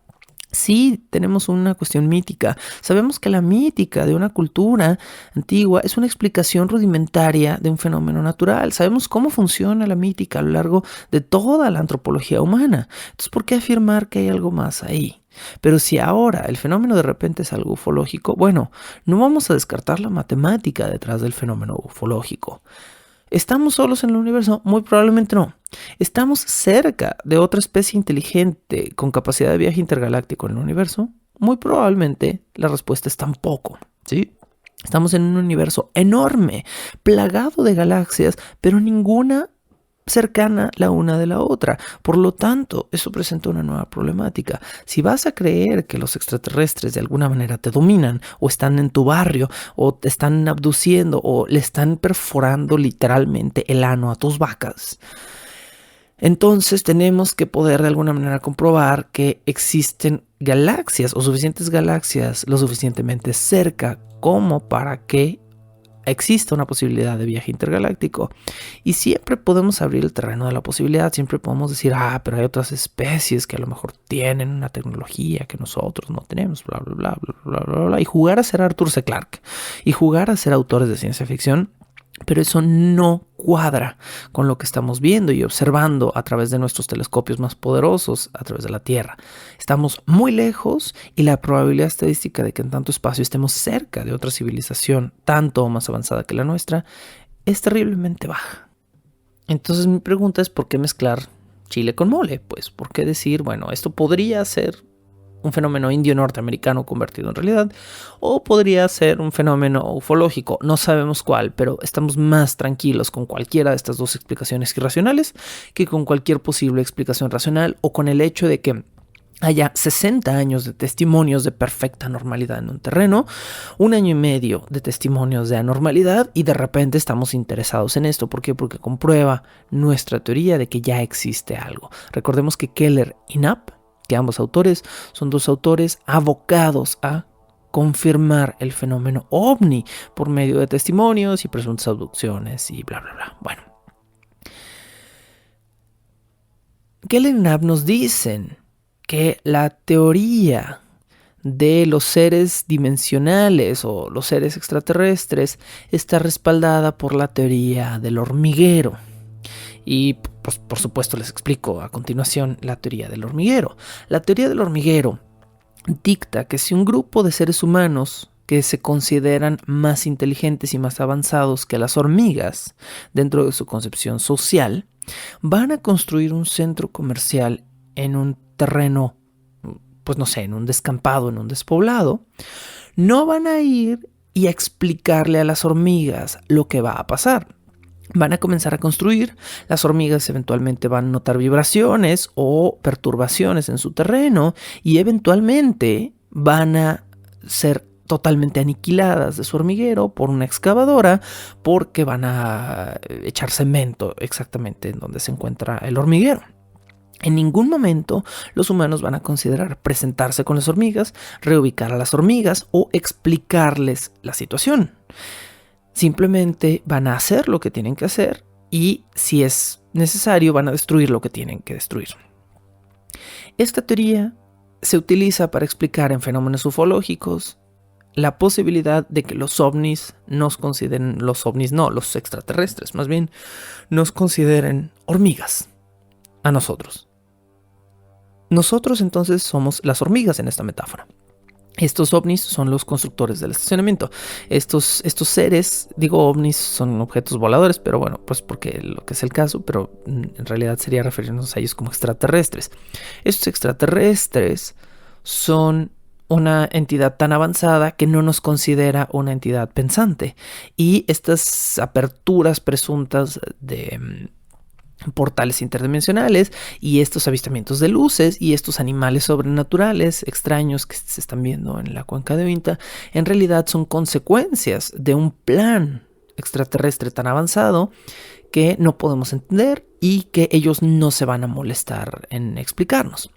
Sí, tenemos una cuestión mítica. Sabemos que la mítica de una cultura antigua es una explicación rudimentaria de un fenómeno natural. Sabemos cómo funciona la mítica a lo largo de toda la antropología humana. Entonces, ¿por qué afirmar que hay algo más ahí? Pero si ahora el fenómeno de repente es algo ufológico, bueno, no vamos a descartar la matemática detrás del fenómeno ufológico. ¿Estamos solos en el universo? Muy probablemente no. ¿Estamos cerca de otra especie inteligente con capacidad de viaje intergaláctico en el universo? Muy probablemente la respuesta es tampoco, ¿sí? Estamos en un universo enorme, plagado de galaxias, pero ninguna cercana la una de la otra. Por lo tanto, eso presenta una nueva problemática. Si vas a creer que los extraterrestres de alguna manera te dominan, o están en tu barrio, o te están abduciendo, o le están perforando literalmente el ano a tus vacas, entonces tenemos que poder de alguna manera comprobar que existen galaxias o suficientes galaxias lo suficientemente cerca como para que existe una posibilidad de viaje intergaláctico. Y siempre podemos abrir el terreno de la posibilidad. Siempre podemos decir, pero hay otras especies que a lo mejor tienen una tecnología que nosotros no tenemos, bla, bla, bla, bla, bla, bla, bla. Y jugar a ser Arthur C. Clarke y jugar a ser autores de ciencia ficción. Pero eso no cuadra con lo que estamos viendo y observando a través de nuestros telescopios más poderosos a través de la Tierra. Estamos muy lejos y la probabilidad estadística de que en tanto espacio estemos cerca de otra civilización tanto o más avanzada que la nuestra es terriblemente baja. Entonces mi pregunta es, ¿por qué mezclar chile con mole? Pues, ¿por qué decir, bueno, esto podría ser un fenómeno indio-norteamericano convertido en realidad, o podría ser un fenómeno ufológico? No sabemos cuál, pero estamos más tranquilos con cualquiera de estas dos explicaciones irracionales que con cualquier posible explicación racional, o con el hecho de que haya 60 años de testimonios de perfecta normalidad en un terreno, 1 año y medio de testimonios de anormalidad, y de repente estamos interesados en esto. ¿Por qué? Porque comprueba nuestra teoría de que ya existe algo. Recordemos que Keller y Knapp, que ambos autores son dos autores abocados a confirmar el fenómeno ovni por medio de testimonios y presuntas abducciones y bla, bla, bla. Bueno, Keller y Knapp nos dicen que la teoría de los seres dimensionales o los seres extraterrestres está respaldada por la teoría del hormiguero. Y pues, por supuesto les explico a continuación la teoría del hormiguero. La teoría del hormiguero dicta que si un grupo de seres humanos que se consideran más inteligentes y más avanzados que las hormigas dentro de su concepción social, van a construir un centro comercial en un terreno, pues no sé, en un descampado, en un despoblado, no van a ir y a explicarle a las hormigas lo que va a pasar. Van a comenzar a construir, las hormigas eventualmente van a notar vibraciones o perturbaciones en su terreno y eventualmente van a ser totalmente aniquiladas de su hormiguero por una excavadora, porque van a echar cemento exactamente en donde se encuentra el hormiguero. En ningún momento los humanos van a considerar presentarse con las hormigas, reubicar a las hormigas o explicarles la situación. Simplemente van a hacer lo que tienen que hacer y, si es necesario, van a destruir lo que tienen que destruir. Esta teoría se utiliza para explicar en fenómenos ufológicos la posibilidad de que los ovnis nos consideren, los extraterrestres más bien, nos consideren hormigas a nosotros. Nosotros entonces somos las hormigas en esta metáfora. Estos ovnis son los constructores del estacionamiento. Estos seres, digo ovnis, son objetos voladores, pero bueno, pues porque lo que es el caso, pero en realidad sería referirnos a ellos como extraterrestres. Estos extraterrestres son una entidad tan avanzada que no nos considera una entidad pensante. Y estas aperturas presuntas de portales interdimensionales y estos avistamientos de luces y estos animales sobrenaturales extraños que se están viendo en la cuenca de Ointa, en realidad son consecuencias de un plan extraterrestre tan avanzado que no podemos entender y que ellos no se van a molestar en explicarnos.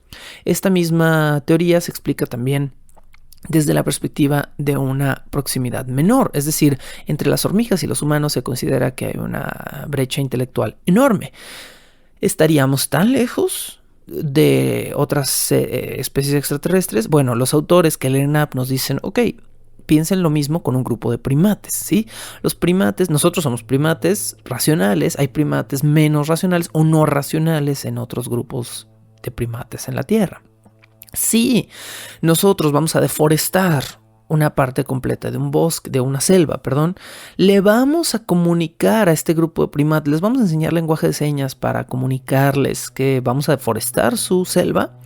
Esta misma teoría se explica también desde la perspectiva de una proximidad menor, es decir, entre las hormigas y los humanos se considera que hay una brecha intelectual enorme. ¿Estaríamos tan lejos de otras especies extraterrestres? Bueno, los autores Keller y Knapp nos dicen, ok, piensen lo mismo con un grupo de primates, ¿sí? Los primates, nosotros somos primates racionales, hay primates menos racionales o no racionales en otros grupos de primates en la Tierra. Si nosotros vamos a deforestar una parte completa de un bosque, de una selva, le vamos a comunicar a este grupo de primates, les vamos a enseñar lenguaje de señas para comunicarles que vamos a deforestar su selva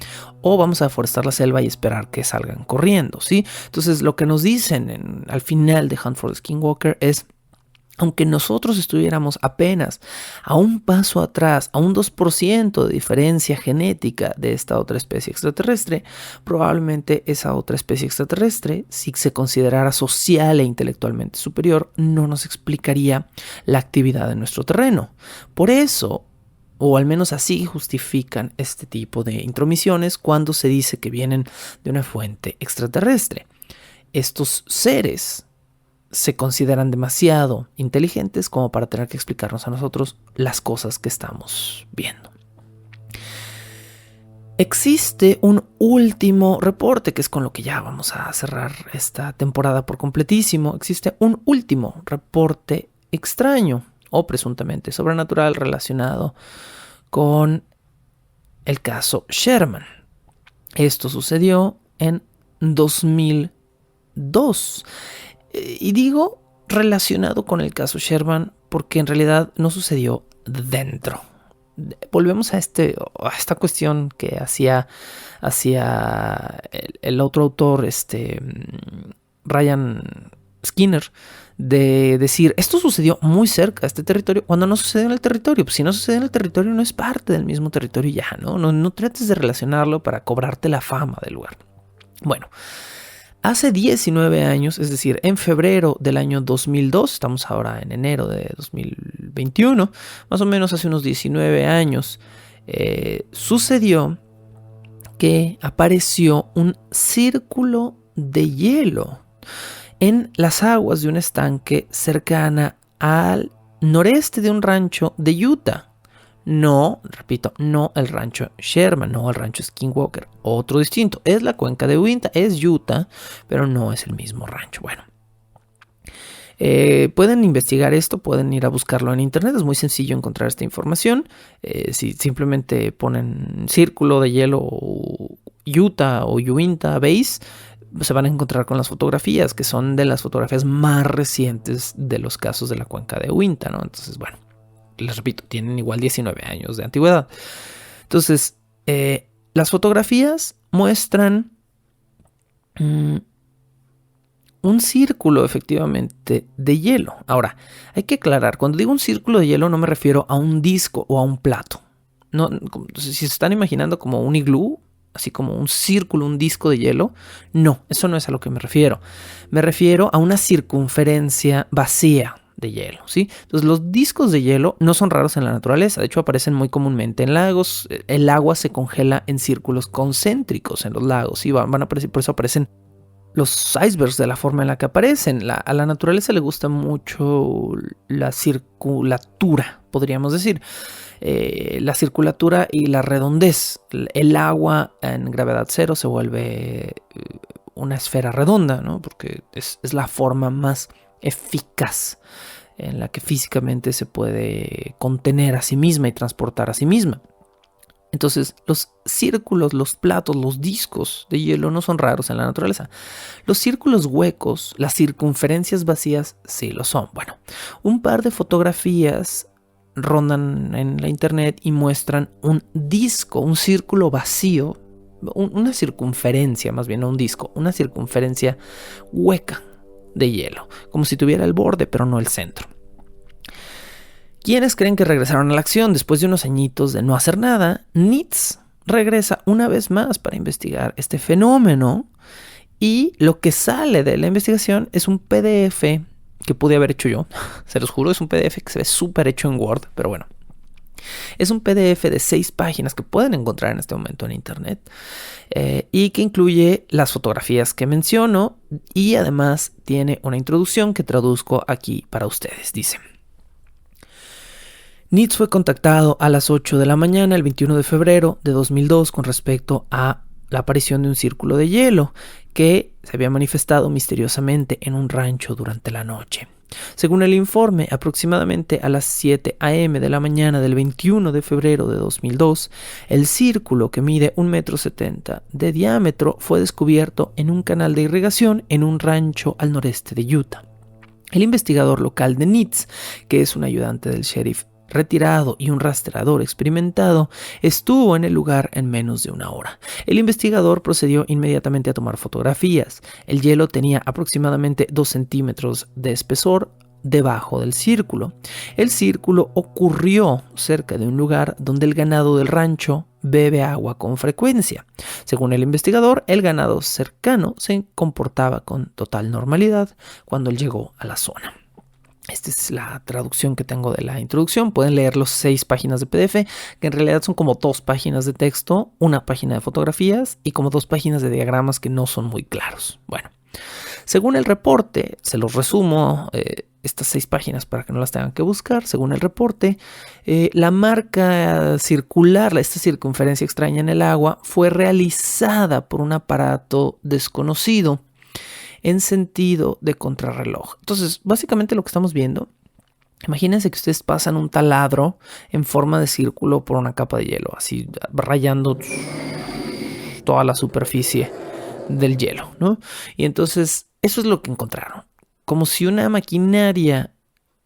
o vamos a deforestar la selva y esperar que salgan corriendo, ¿sí? Entonces lo que nos dicen al final de Hunt for the Skinwalker es: Aunque nosotros estuviéramos apenas a un paso atrás, a un 2% de diferencia genética de esta otra especie extraterrestre, probablemente esa otra especie extraterrestre, si se considerara social e intelectualmente superior, no nos explicaría la actividad de nuestro terreno. Por eso, o al menos así justifican este tipo de intromisiones cuando se dice que vienen de una fuente extraterrestre. Estos seres se consideran demasiado inteligentes como para tener que explicarnos a nosotros las cosas que estamos viendo. Existe un último reporte, que es con lo que ya vamos a cerrar esta temporada por completísimo. Existe un último reporte extraño o presuntamente sobrenatural relacionado con el caso Sherman. Esto sucedió en 2002. Y digo relacionado con el caso Sherman porque en realidad no sucedió dentro. Volvemos a esta cuestión que hacía el otro autor, Ryan Skinner, de decir, esto sucedió muy cerca de este territorio, cuando no sucedió en el territorio. Pues si no sucede en el territorio, no es parte del mismo territorio ya, ¿no? No trates de relacionarlo para cobrarte la fama del lugar. Bueno, hace 19 años, es decir, en febrero del año 2002, estamos ahora en enero de 2021, más o menos hace unos 19 años, sucedió que apareció un círculo de hielo en las aguas de un estanque cercana al noreste de un rancho de Utah. No, repito, no el rancho Sherman, no el rancho Skinwalker, otro distinto. Es la cuenca de Uinta, es Utah, pero no es el mismo rancho. Bueno, pueden investigar esto, pueden ir a buscarlo en internet, es muy sencillo encontrar esta información. Si simplemente ponen círculo de hielo Utah o Uinta Base, se van a encontrar con las fotografías, que son de las fotografías más recientes de los casos de la cuenca de Uinta, ¿no? Entonces, bueno, les repito, tienen igual 19 años de antigüedad. Entonces, las fotografías muestran un círculo efectivamente de hielo. Ahora, hay que aclarar, cuando digo un círculo de hielo no me refiero a un disco o a un plato. No, si se están imaginando como un iglú, así como un círculo, un disco de hielo, no, eso no es a lo que me refiero. Me refiero a una circunferencia vacía de hielo, ¿sí? Entonces los discos de hielo no son raros en la naturaleza, de hecho aparecen muy comúnmente en lagos. El agua se congela en círculos concéntricos en los lagos, ¿sí? Van a aparecer, por eso aparecen los icebergs de la forma en la que aparecen. A la naturaleza le gusta mucho la circulatura, podríamos decir. La circulatura y la redondez. El agua en gravedad cero se vuelve una esfera redonda, ¿no? Porque es la forma más eficaz en la que físicamente se puede contener a sí misma y transportar a sí misma. Entonces, los círculos, los platos, los discos de hielo no son raros en la naturaleza. Los círculos huecos, las circunferencias vacías, sí lo son. Bueno, un par de fotografías rondan en la internet y muestran un disco, un círculo vacío, una circunferencia, más bien no un disco, una circunferencia hueca de hielo, como si tuviera el borde pero no el centro. ¿Quiénes creen que regresaron a la acción después de unos añitos de no hacer nada? NITS regresa una vez más para investigar este fenómeno, y lo que sale de la investigación es un PDF que pude haber hecho yo, se los juro, es un PDF que se ve súper hecho en Word, pero bueno. Es un PDF de 6 páginas que pueden encontrar en este momento en internet, y que incluye las fotografías que menciono, y además tiene una introducción que traduzco aquí para ustedes. Dice: NITS fue contactado a las 8 de la mañana el 21 de febrero de 2002 con respecto a la aparición de un círculo de hielo que se había manifestado misteriosamente en un rancho durante la noche. Según el informe, aproximadamente a las 7 a.m. de la mañana del 21 de febrero de 2002, el círculo, que mide 1,70 m de diámetro, fue descubierto en un canal de irrigación en un rancho al noreste de Utah. El investigador local de NITS, que es un ayudante del sheriff retirado y un rastreador experimentado, estuvo en el lugar en menos de una hora. El investigador procedió inmediatamente a tomar fotografías. El hielo tenía aproximadamente 2 centímetros de espesor, debajo del círculo. El círculo ocurrió cerca de un lugar donde el ganado del rancho bebe agua con frecuencia. Según el investigador, el ganado cercano se comportaba con total normalidad cuando él llegó a la zona. Esta es la traducción que tengo de la introducción. Pueden leer los 6 páginas de PDF, que en realidad son como 2 páginas de texto, una página de fotografías y como 2 páginas de diagramas que no son muy claros. Bueno, según el reporte, se los resumo, estas 6 páginas para que no las tengan que buscar. Según el reporte, la marca circular, esta circunferencia extraña en el agua, fue realizada por un aparato desconocido en sentido de contrarreloj. Entonces, básicamente lo que estamos viendo, imagínense que ustedes pasan un taladro en forma de círculo por una capa de hielo, así rayando toda la superficie del hielo, ¿no? Y entonces, eso es lo que encontraron. Como si una maquinaria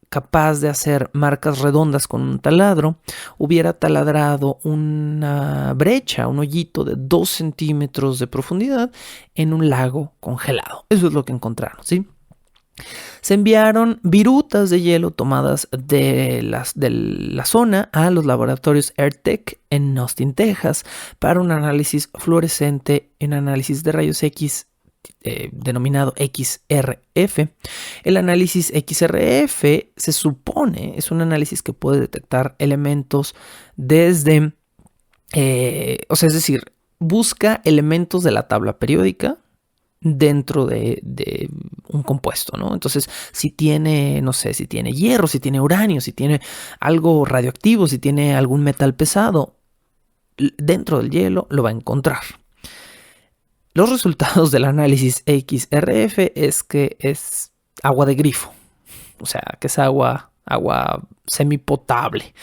capaz de hacer marcas redondas con un taladro hubiera taladrado una brecha, un hoyito de 2 centímetros de profundidad en un lago congelado. Eso es lo que encontraron, ¿sí? Se enviaron virutas de hielo tomadas de la zona a los laboratorios AirTech en Austin, Texas, para un análisis fluorescente en análisis de rayos X denominado XRF. El análisis XRF se supone es un análisis que puede detectar elementos desde, es decir, busca elementos de la tabla periódica dentro de un compuesto, ¿no? Entonces, si tiene, no sé, si tiene hierro, si tiene uranio, si tiene algo radioactivo, si tiene algún metal pesado, dentro del hielo lo va a encontrar. Los resultados del análisis XRF es que es agua de grifo, o sea, que es agua semipotable,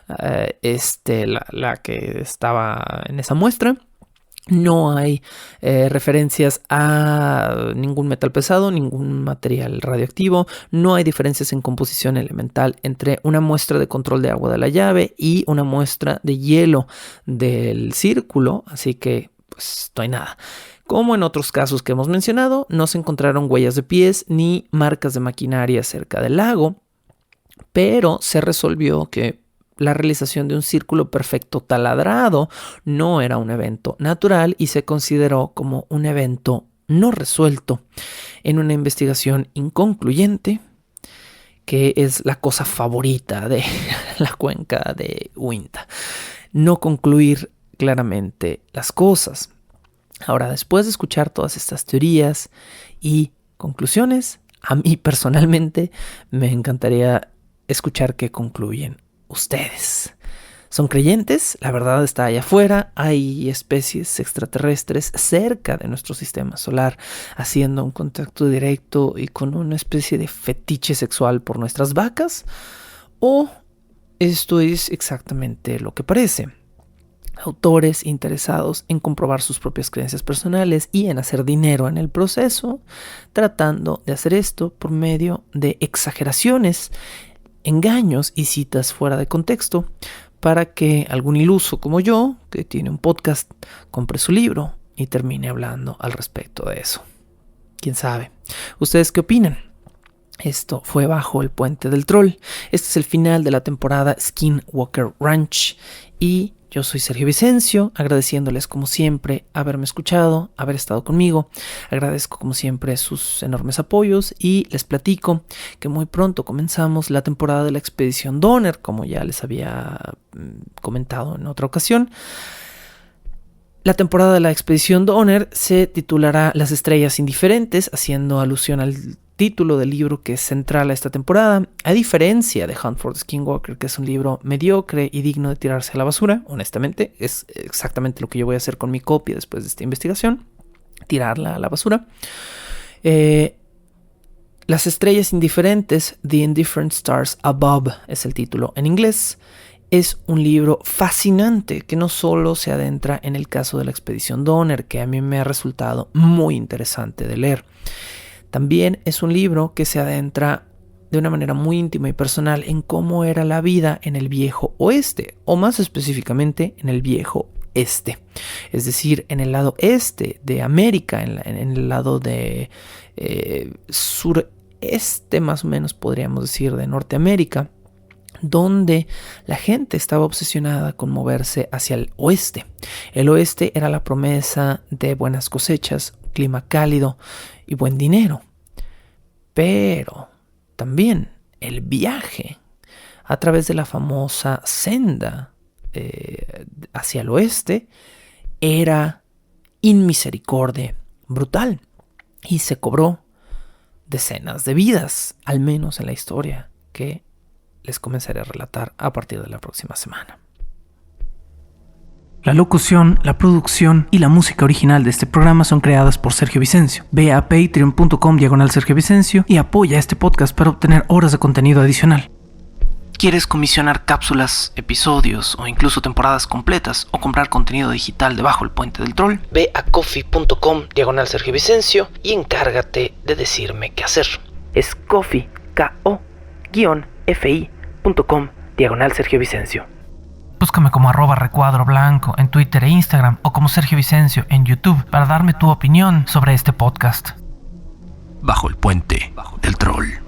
la que estaba en esa muestra. No hay referencias a ningún metal pesado, ningún material radioactivo. No hay diferencias en composición elemental entre una muestra de control de agua de la llave y una muestra de hielo del círculo. Así que, pues, no hay nada. Como en otros casos que hemos mencionado, no se encontraron huellas de pies ni marcas de maquinaria cerca del lago, pero se resolvió que la realización de un círculo perfecto taladrado no era un evento natural y se consideró como un evento no resuelto en una investigación inconcluyente, que es la cosa favorita de la cuenca de Uinta. No concluir claramente las cosas. Ahora, después de escuchar todas estas teorías y conclusiones, a mí personalmente me encantaría escuchar qué concluyen ustedes. ¿Son creyentes? La verdad está allá afuera. Hay especies extraterrestres cerca de nuestro sistema solar haciendo un contacto directo y con una especie de fetiche sexual por nuestras vacas. ¿O esto es exactamente lo que parece? Autores interesados en comprobar sus propias creencias personales y en hacer dinero en el proceso, tratando de hacer esto por medio de exageraciones, engaños y citas fuera de contexto, para que algún iluso como yo, que tiene un podcast, compre su libro y termine hablando al respecto de eso. ¿Quién sabe? ¿Ustedes qué opinan? Esto fue Bajo el Puente del Troll. Este es el final de la temporada Skinwalker Ranch y yo soy Sergio Vicencio, agradeciéndoles como siempre haberme escuchado, haber estado conmigo. Agradezco como siempre sus enormes apoyos y les platico que muy pronto comenzamos la temporada de la Expedición Donner, como ya les había comentado en otra ocasión. La temporada de la Expedición Donner se titulará Las Estrellas Indiferentes, haciendo alusión al título del libro que es central a esta temporada, a diferencia de Hunt for the Skinwalker, que es un libro mediocre y digno de tirarse a la basura. Honestamente, es exactamente lo que yo voy a hacer con mi copia después de esta investigación, tirarla a la basura. Las Estrellas Indiferentes, The Indifferent Stars Above, es el título en inglés. Es un libro fascinante que no solo se adentra en el caso de la Expedición Donner, que a mí me ha resultado muy interesante de leer. También es un libro que se adentra de una manera muy íntima y personal en cómo era la vida en el Viejo Oeste, o más específicamente en el Viejo Este, es decir, en el lado este de América, en el lado de este, más o menos podríamos decir, de Norteamérica, donde la gente estaba obsesionada con moverse hacia el oeste. El oeste era la promesa de buenas cosechas, clima cálido y buen dinero. Pero también el viaje a través de la famosa senda hacia el oeste era inmisericordia brutal y se cobró decenas de vidas, al menos en la historia que les comenzaré a relatar a partir de la próxima semana. La locución, la producción y la música original de este programa son creadas por Sergio Vicencio. Ve a patreon.com/Sergio Vicencio y apoya este podcast para obtener horas de contenido adicional. ¿Quieres comisionar cápsulas, episodios o incluso temporadas completas o comprar contenido digital de Bajo el Puente del Troll? Ve a coffee.com/Sergio Vicencio y encárgate de decirme qué hacer. Es coffee, fi.com/Sergio Vicencio. Búscame como @recuadroblanco en Twitter e Instagram o como Sergio Vicencio en YouTube para darme tu opinión sobre este podcast. Bajo el Puente del Troll.